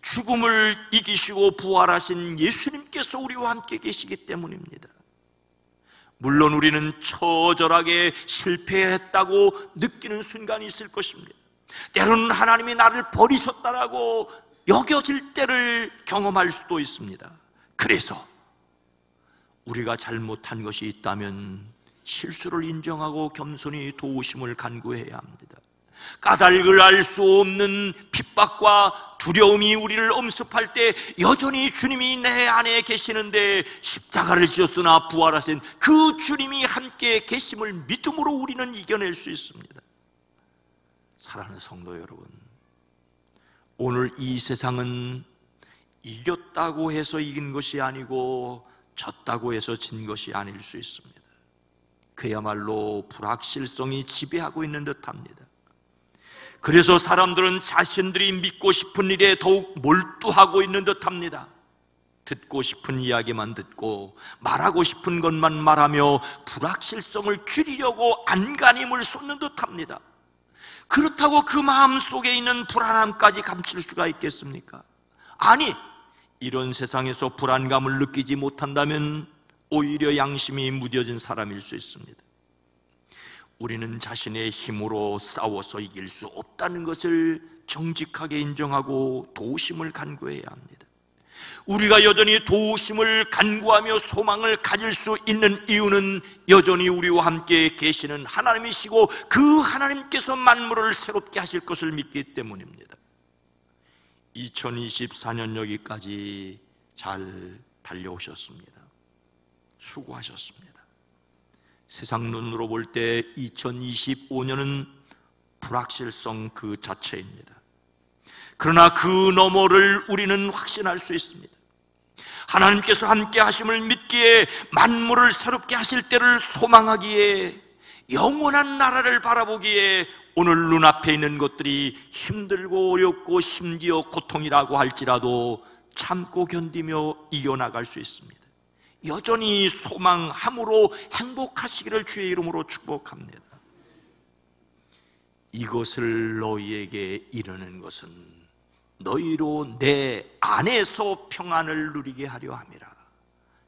죽음을 이기시고 부활하신 예수님께서 우리와 함께 계시기 때문입니다. 물론 우리는 처절하게 실패했다고 느끼는 순간이 있을 것입니다. 때로는 하나님이 나를 버리셨다라고 여겨질 때를 경험할 수도 있습니다. 그래서 우리가 잘못한 것이 있다면 실수를 인정하고 겸손히 도우심을 간구해야 합니다. 까닭을 알 수 없는 핍박과 두려움이 우리를 엄습할 때 여전히 주님이 내 안에 계시는데 십자가를 지었으나 부활하신 그 주님이 함께 계심을 믿음으로 우리는 이겨낼 수 있습니다. 사랑하는 성도 여러분, 오늘 이 세상은 이겼다고 해서 이긴 것이 아니고 졌다고 해서 진 것이 아닐 수 있습니다. 그야말로 불확실성이 지배하고 있는 듯합니다. 그래서 사람들은 자신들이 믿고 싶은 일에 더욱 몰두하고 있는 듯합니다. 듣고 싶은 이야기만 듣고 말하고 싶은 것만 말하며 불확실성을 줄이려고 안간힘을 쏟는 듯합니다. 그렇다고 그 마음 속에 있는 불안함까지 감출 수가 있겠습니까? 아니, 이런 세상에서 불안감을 느끼지 못한다면 오히려 양심이 무뎌진 사람일 수 있습니다. 우리는 자신의 힘으로 싸워서 이길 수 없다는 것을 정직하게 인정하고 도우심을 간구해야 합니다. 우리가 여전히 도우심을 간구하며 소망을 가질 수 있는 이유는 여전히 우리와 함께 계시는 하나님이시고 그 하나님께서 만물을 새롭게 하실 것을 믿기 때문입니다. 2024년 여기까지 잘 달려오셨습니다. 수고하셨습니다. 세상 눈으로 볼 때 2025년은 불확실성 그 자체입니다. 그러나 그 너머를 우리는 확신할 수 있습니다. 하나님께서 함께 하심을 믿기에, 만물을 새롭게 하실 때를 소망하기에, 영원한 나라를 바라보기에 오늘 눈앞에 있는 것들이 힘들고 어렵고 심지어 고통이라고 할지라도 참고 견디며 이겨나갈 수 있습니다. 여전히 소망함으로 행복하시기를 주의 이름으로 축복합니다. 이것을 너희에게 이르는 것은 너희로 내 안에서 평안을 누리게 하려 함이라.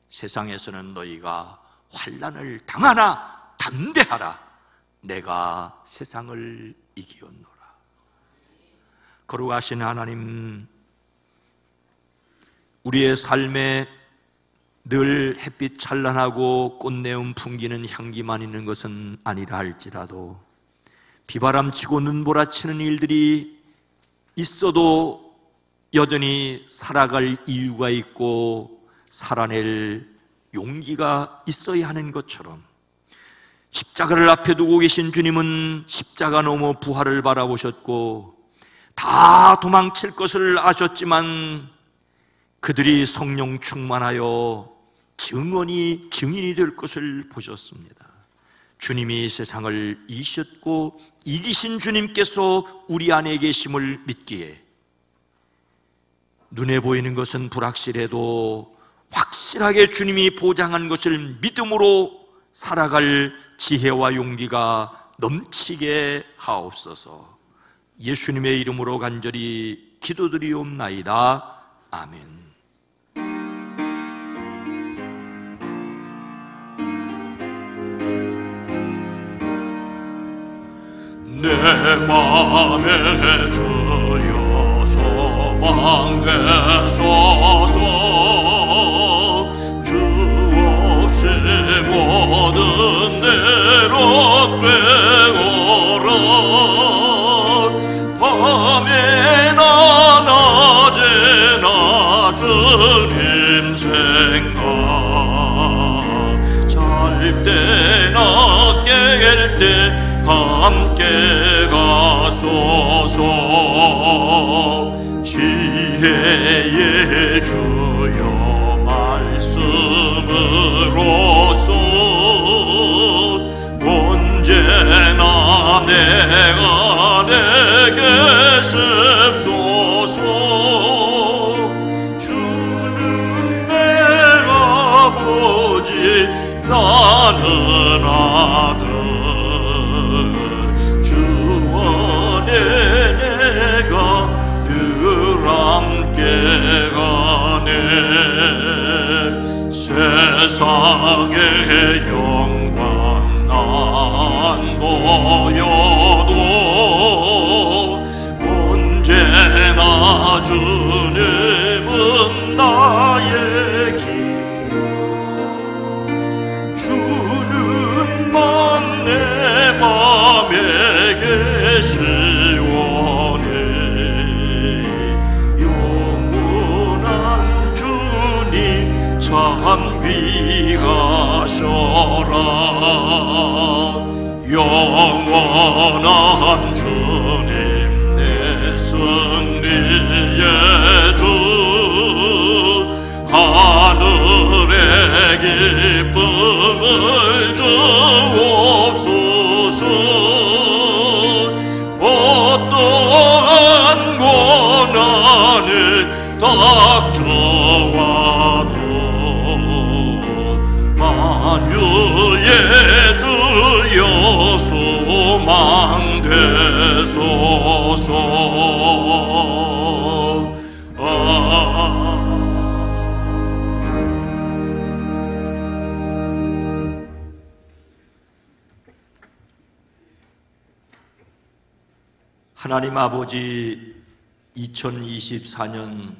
세상에서는 너희가 환난을 당하나 담대하라. 내가 세상을 이기었노라. 거룩하신 하나님, 우리의 삶에 늘 햇빛 찬란하고 꽃내음 풍기는 향기만 있는 것은 아니라 할지라도 비바람 치고 눈보라치는 일들이 있어도 여전히 살아갈 이유가 있고 살아낼 용기가 있어야 하는 것처럼, 십자가를 앞에 두고 계신 주님은 십자가 넘어 부활을 바라보셨고 다 도망칠 것을 아셨지만 그들이 성령 충만하여 증인이 될 것을 보셨습니다. 주님이 세상을 이기셨고 이기신 주님께서 우리 안에 계심을 믿기에 눈에 보이는 것은 불확실해도 확실하게 주님이 보장한 것을 믿음으로 살아갈 지혜와 용기가 넘치게 하옵소서. 예수님의 이름으로 간절히 기도드리옵나이다. 아멘. 내 맘에 주여 소망되소서. 주 없이 모든 대로 되오라. 밤에나 낮에나 주님 생각, 잘 때나 깰 때 함께 가소서. 지혜의 주여 말씀으로써 언제나 내 안에 계십소서. 주는 내 아버지, 나는 아들. 내가 늘 함께 가네. 세상의 영광 안 보여도 언제나 주님은 나의 길. 주는만 내 맘에 계시오니 영원한 주님 참 귀하셔라. 영원한 주님 내 승리의 주, 하늘의 기쁨을 주옵소서. 어떠한 고난이 닥쳐와도 만유의 주여 소망되소서. 하나님 아버지, 2024년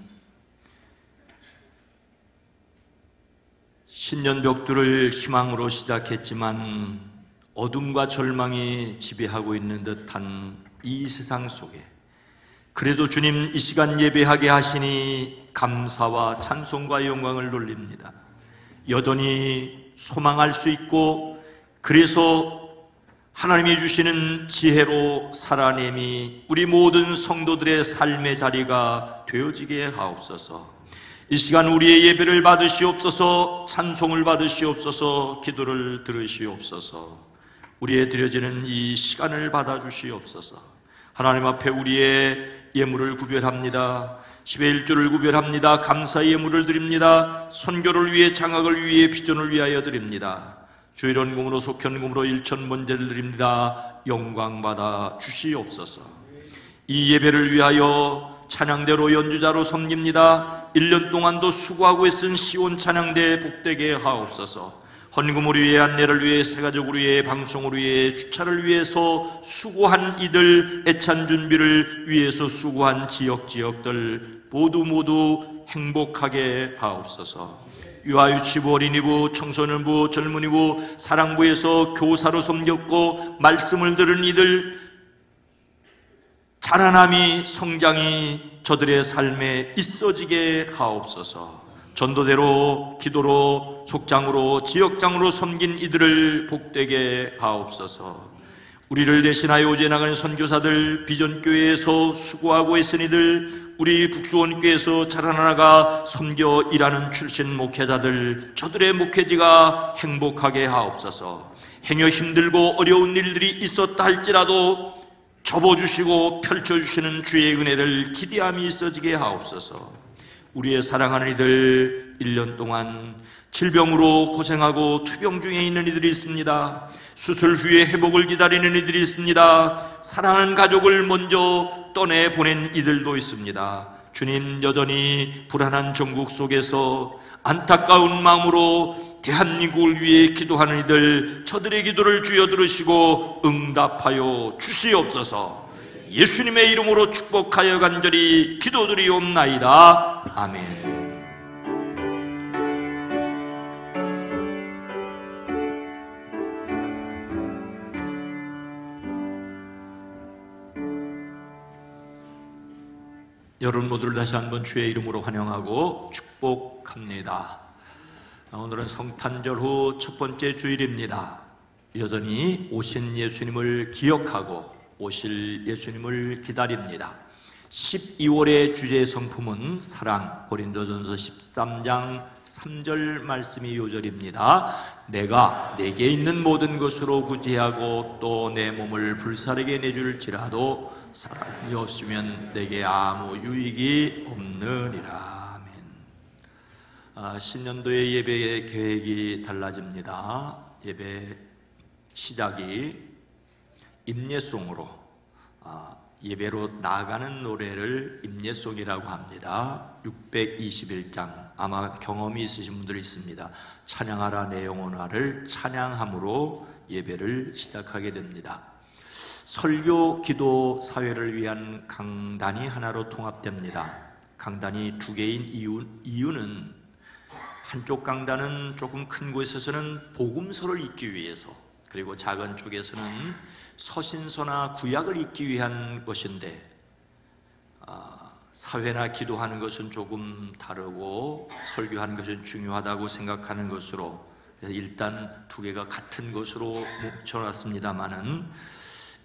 신년벽두를 희망으로 시작했지만 어둠과 절망이 지배하고 있는 듯한 이 세상 속에 그래도 주님 이 시간 예배하게 하시니 감사와 찬송과 영광을 돌립니다. 여전히 소망할 수 있고 그래서 하나님이 주시는 지혜로 살아냄이 우리 모든 성도들의 삶의 자리가 되어지게 하옵소서. 이 시간 우리의 예배를 받으시옵소서. 찬송을 받으시옵소서. 기도를 들으시옵소서. 우리의 드려지는 이 시간을 받아주시옵소서. 하나님 앞에 우리의 예물을 구별합니다. 10의 1조를 구별합니다. 감사의 예물을 드립니다. 선교를 위해, 장학을 위해, 비전을 위하여 드립니다. 주일원금으로, 속현금으로 1,000번제를 드립니다. 영광 받아 주시옵소서. 이 예배를 위하여 찬양대로 연주자로 섬깁니다. 1년 동안도 수고하고 애쓴 시온 찬양대에 복되게 하옵소서. 헌금을 위해, 안내를 위해, 새가족을 위해, 방송을 위해, 주차를 위해서 수고한 이들, 애찬 준비를 위해서 수고한 지역들 모두 행복하게 하옵소서. 유아유치부, 어린이부, 청소년부, 젊은이부, 사랑부에서 교사로 섬겼고 말씀을 들은 이들 자라남이, 성장이 저들의 삶에 있어지게 하옵소서. 전도대로, 기도로, 속장으로, 지역장으로 섬긴 이들을 복되게 하옵소서. 우리를 대신하여 오제 나가는 선교사들, 비전교회에서 수고하고 있은 이들, 우리 북수원교회에서 자라나가 섬겨 일하는 출신 목회자들, 저들의 목회지가 행복하게 하옵소서. 행여 힘들고 어려운 일들이 있었다 할지라도 접어주시고 펼쳐주시는 주의 은혜를 기대함이 있어지게 하옵소서. 우리의 사랑하는 이들, 1년 동안 질병으로 고생하고 투병 중에 있는 이들이 있습니다. 수술 후에 회복을 기다리는 이들이 있습니다. 사랑하는 가족을 먼저 떠내보낸 이들도 있습니다. 주님, 여전히 불안한 전국 속에서 안타까운 마음으로 대한민국을 위해 기도하는 이들, 저들의 기도를 주여 들으시고 응답하여 주시옵소서. 예수님의 이름으로 축복하여 간절히 기도드리옵나이다. 아멘. 여러분 모두를 다시 한번 주의 이름으로 환영하고 축복합니다. 오늘은 성탄절 후 첫 번째 주일입니다. 여전히 오신 예수님을 기억하고 오실 예수님을 기다립니다. 12월의 주제 성품은 사랑, 고린도전서 13장 3절 말씀이 요절입니다. 내가 내게 있는 모든 것으로 구제하고 또 내 몸을 불사르게 내줄지라도 사랑이 없으면 내게 아무 유익이 없느니라. 아멘. 신년도의 예배의 계획이 달라집니다. 예배 시작이 임예송으로 예배로 나가는 노래를 임예송이라고 합니다. 621장, 아마 경험이 있으신 분들이 있습니다. 찬양하라 내 영혼아를 찬양함으로 예배를 시작하게 됩니다. 설교, 기도, 사회를 위한 강단이 하나로 통합됩니다. 강단이 두 개인 이유는 한쪽 강단은 조금 큰 곳에서는 복음서를 읽기 위해서, 그리고 작은 쪽에서는 서신서나 구약을 읽기 위한 것인데 사회나 기도하는 것은 조금 다르고 설교하는 것은 중요하다고 생각하는 것으로 일단 두 개가 같은 것으로 뭉쳐놨습니다마는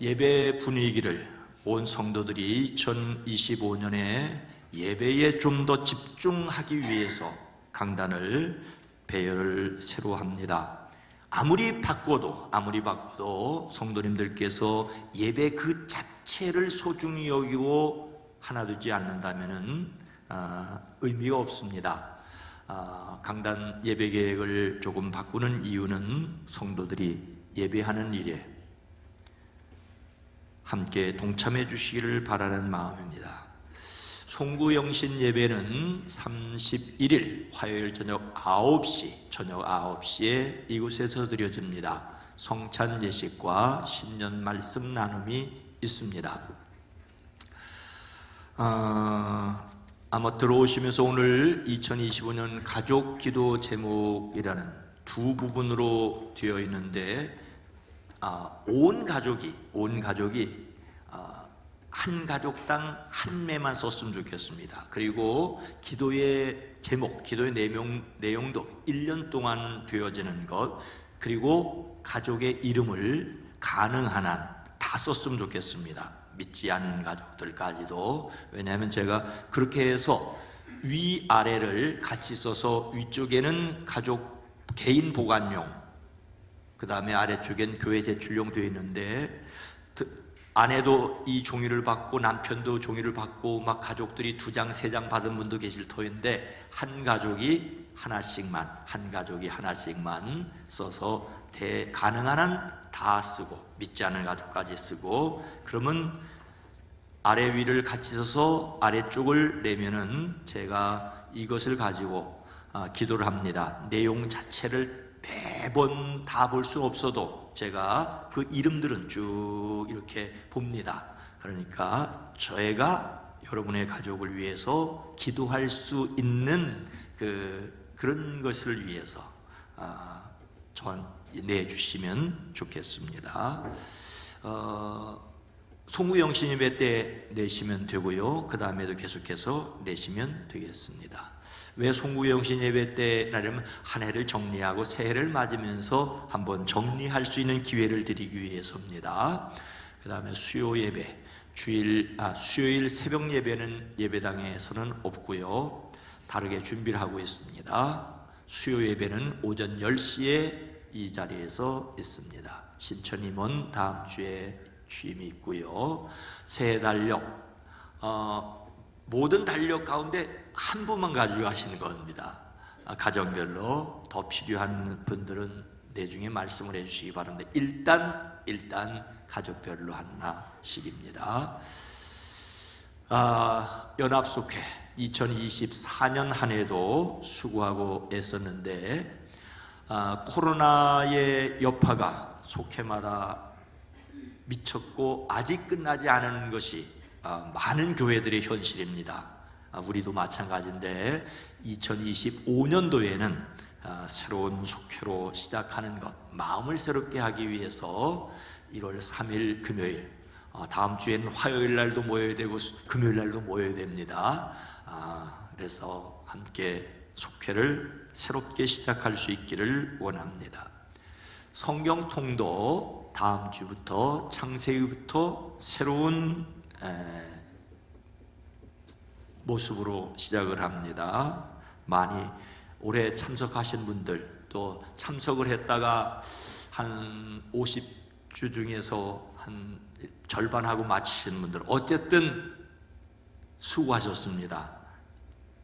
예배 분위기를 온 성도들이 2025년에 예배에 좀 더 집중하기 위해서 강단을 배열을 새로 합니다. 아무리 바꿔도 성도님들께서 예배 그 자체를 소중히 여기고 하나두지 않는다면은 의미가 없습니다. 강단 예배 계획을 조금 바꾸는 이유는 성도들이 예배하는 일에 함께 동참해 주시기를 바라는 마음입니다. 송구영신 예배는 31일 화요일 저녁 9시에 이곳에서 드려집니다. 성찬 예식과 신년 말씀 나눔이 있습니다. 아마 들어오시면서 오늘 2025년 가족 기도 제목이라는 두 부분으로 되어 있는데 온 가족이 한 가족당 한 매만 썼으면 좋겠습니다. 그리고 기도의 제목, 기도의 내용도 1년 동안 되어지는 것, 그리고 가족의 이름을 가능한 한 다 썼으면 좋겠습니다. 믿지 않는 가족들까지도. 왜냐하면 제가 그렇게 해서 위아래를 같이 써서 위쪽에는 가족 개인 보관용, 그 다음에 아래쪽엔 교회 제출용 되어 있는데 아내도 이 종이를 받고 남편도 종이를 받고 막 가족들이 2장, 3장 받은 분도 계실 터인데 한 가족이 하나씩만 써서 가능한 한 다 쓰고 믿지 않는 가족까지 쓰고, 그러면 아래 위를 같이 써서 아래쪽을 내면은 제가 이것을 가지고 기도를 합니다. 내용 자체를 매번 다 볼 수 없어도 제가 그 이름들은 쭉 이렇게 봅니다. 그러니까 저희가 여러분의 가족을 위해서 기도할 수 있는 그런 것을 위해서 내주시면 좋겠습니다. 송구영신 예배 때 내시면 되고요. 그 다음에도 계속해서 내시면 되겠습니다. 왜 송구영신 예배 때 나려면 한 해를 정리하고 새해를 맞으면서 한번 정리할 수 있는 기회를 드리기 위해서입니다. 그 다음에 수요 예배, 수요일 새벽 예배는 예배당에서는 없고요. 다르게 준비를 하고 있습니다. 수요 예배는 오전 10시에 이 자리에서 있습니다. 신천임원 다음 주에 취임이 있고요. 새해 달력, 모든 달력 가운데 한 부만 가지고 하시는 겁니다. 가정별로 더 필요한 분들은 내중에 말씀을 해주시기 바랍니다. 일단 가족별로 하나씩입니다. 연합속회 2024년 한 해도 수고하고 애썼는데 코로나의 여파가 속회마다 미쳤고 아직 끝나지 않은 것이 많은 교회들의 현실입니다. 우리도 마찬가지인데 2025년도에는 새로운 속회로 시작하는 것, 마음을 새롭게 하기 위해서 1월 3일 금요일, 다음 주에는 화요일 날도 모여야 되고 금요일 날도 모여야 됩니다. 그래서 함께 속회를 새롭게 시작할 수 있기를 원합니다. 성경 통도 다음 주부터 창세기부터 새로운 모습으로 시작을 합니다. 많이 올해 참석하신 분들, 또 참석을 했다가 한 50주 중에서 한 절반하고 마치신 분들, 어쨌든 수고하셨습니다.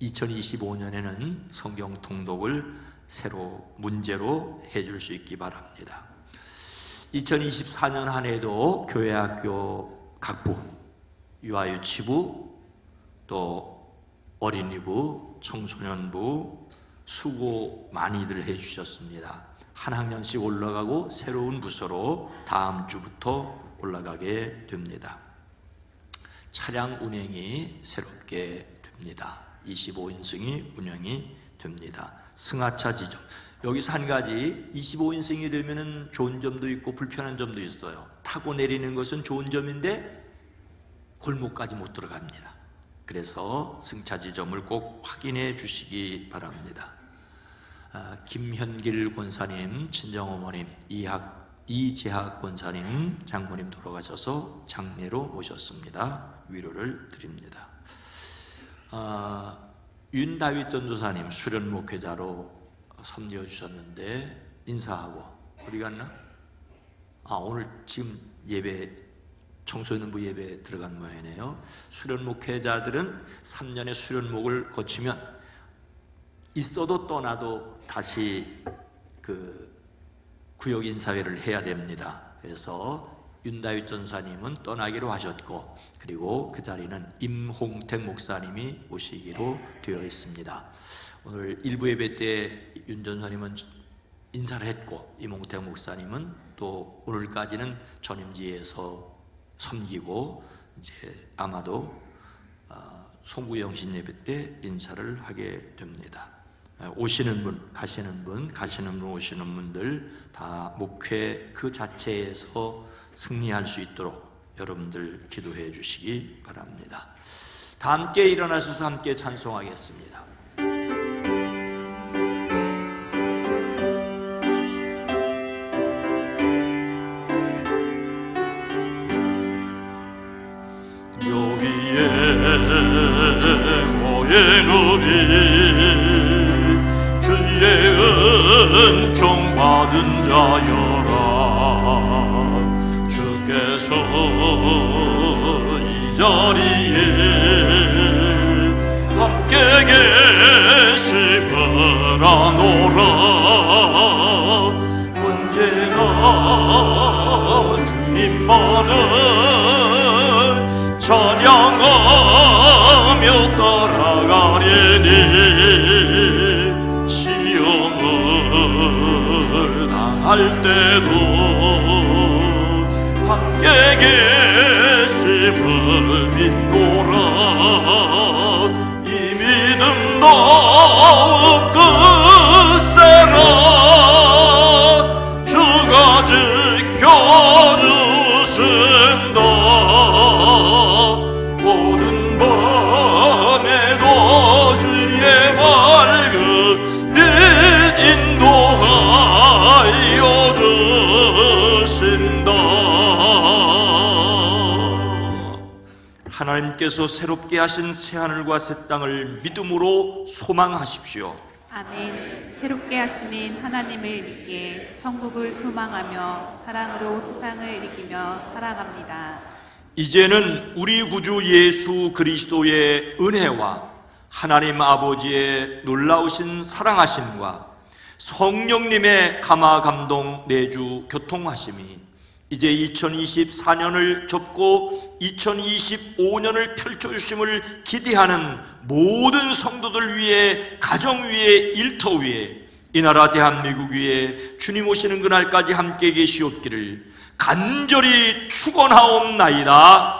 2025년에는 성경 통독을 새로 문제로 해줄 수 있기 바랍니다. 2024년 한 해도 교회학교 각부, 유아유치부, 또 어린이부, 청소년부 수고 많이들 해주셨습니다. 한 학년씩 올라가고 새로운 부서로 다음 주부터 올라가게 됩니다. 차량 운행이 새롭게 됩니다. 25인승이 운영이 됩니다. 승하차 지점, 여기서 한 가지, 25인승이 되면 좋은 점도 있고 불편한 점도 있어요. 타고 내리는 것은 좋은 점인데 골목까지 못 들어갑니다. 그래서 승차 지점을 꼭 확인해 주시기 바랍니다. 김현길 권사님, 친정어머님, 이재학 권사님, 장모님 돌아가셔서 장례로 오셨습니다. 위로를 드립니다. 윤다윗 전도사님 수련 목회자로 섬겨주셨는데 인사하고 어디 갔나? 오늘 지금 예배, 청소년부 예배 들어간 모양이네요. 수련 목회자들은 3년의 수련목을 거치면 있어도 떠나도 다시 구역 인사회를 해야 됩니다. 그래서 윤다윗 전사님은 떠나기로 하셨고, 그리고 그 자리는 임홍택 목사님이 오시기로 되어 있습니다. 오늘 일부 예배 때 윤 전사님은 인사를 했고, 임홍택 목사님은 또 오늘까지는 전임지에서 섬기고 이제 아마도 송구영신 예배 때 인사를 하게 됩니다. 오시는 분, 가시는 분, 오시는 분들 다 목회 그 자체에서 승리할 수 있도록 여러분들 기도해 주시기 바랍니다. 다 함께 일어나셔서 함께 찬송하겠습니다. 여기에 모이노리 주의 은총 받은 자여라. 주께서 이 자리에 함께 계심을 아노라. 언제나 주님만을 찬양하며 따라가리니 시험을 갈 때도 함께 계심을 믿노라. 이 믿음 더욱 굳세라. 주가 지켜주신다. 모든 밤에도 주의 밝은 빛 인도하여 주신다. 하나님께서 새롭게 하신 새하늘과 새 땅을 믿음으로 소망하십시오. 아멘. 새롭게 하시는 하나님을 믿기에 천국을 소망하며 사랑으로 세상을 이기며 살아갑니다. 이제는 우리 구주 예수 그리스도의 은혜와 하나님 아버지의 놀라우신 사랑하심과 성령님의 감화 감동 내주 교통하심이 이제 2024년을 접고 2025년을 펼쳐주심을 기대하는 모든 성도들 위에, 가정 위에, 일터 위에, 이 나라 대한민국 위에 주님 오시는 그날까지 함께 계시옵기를 간절히 축원하옵나이다.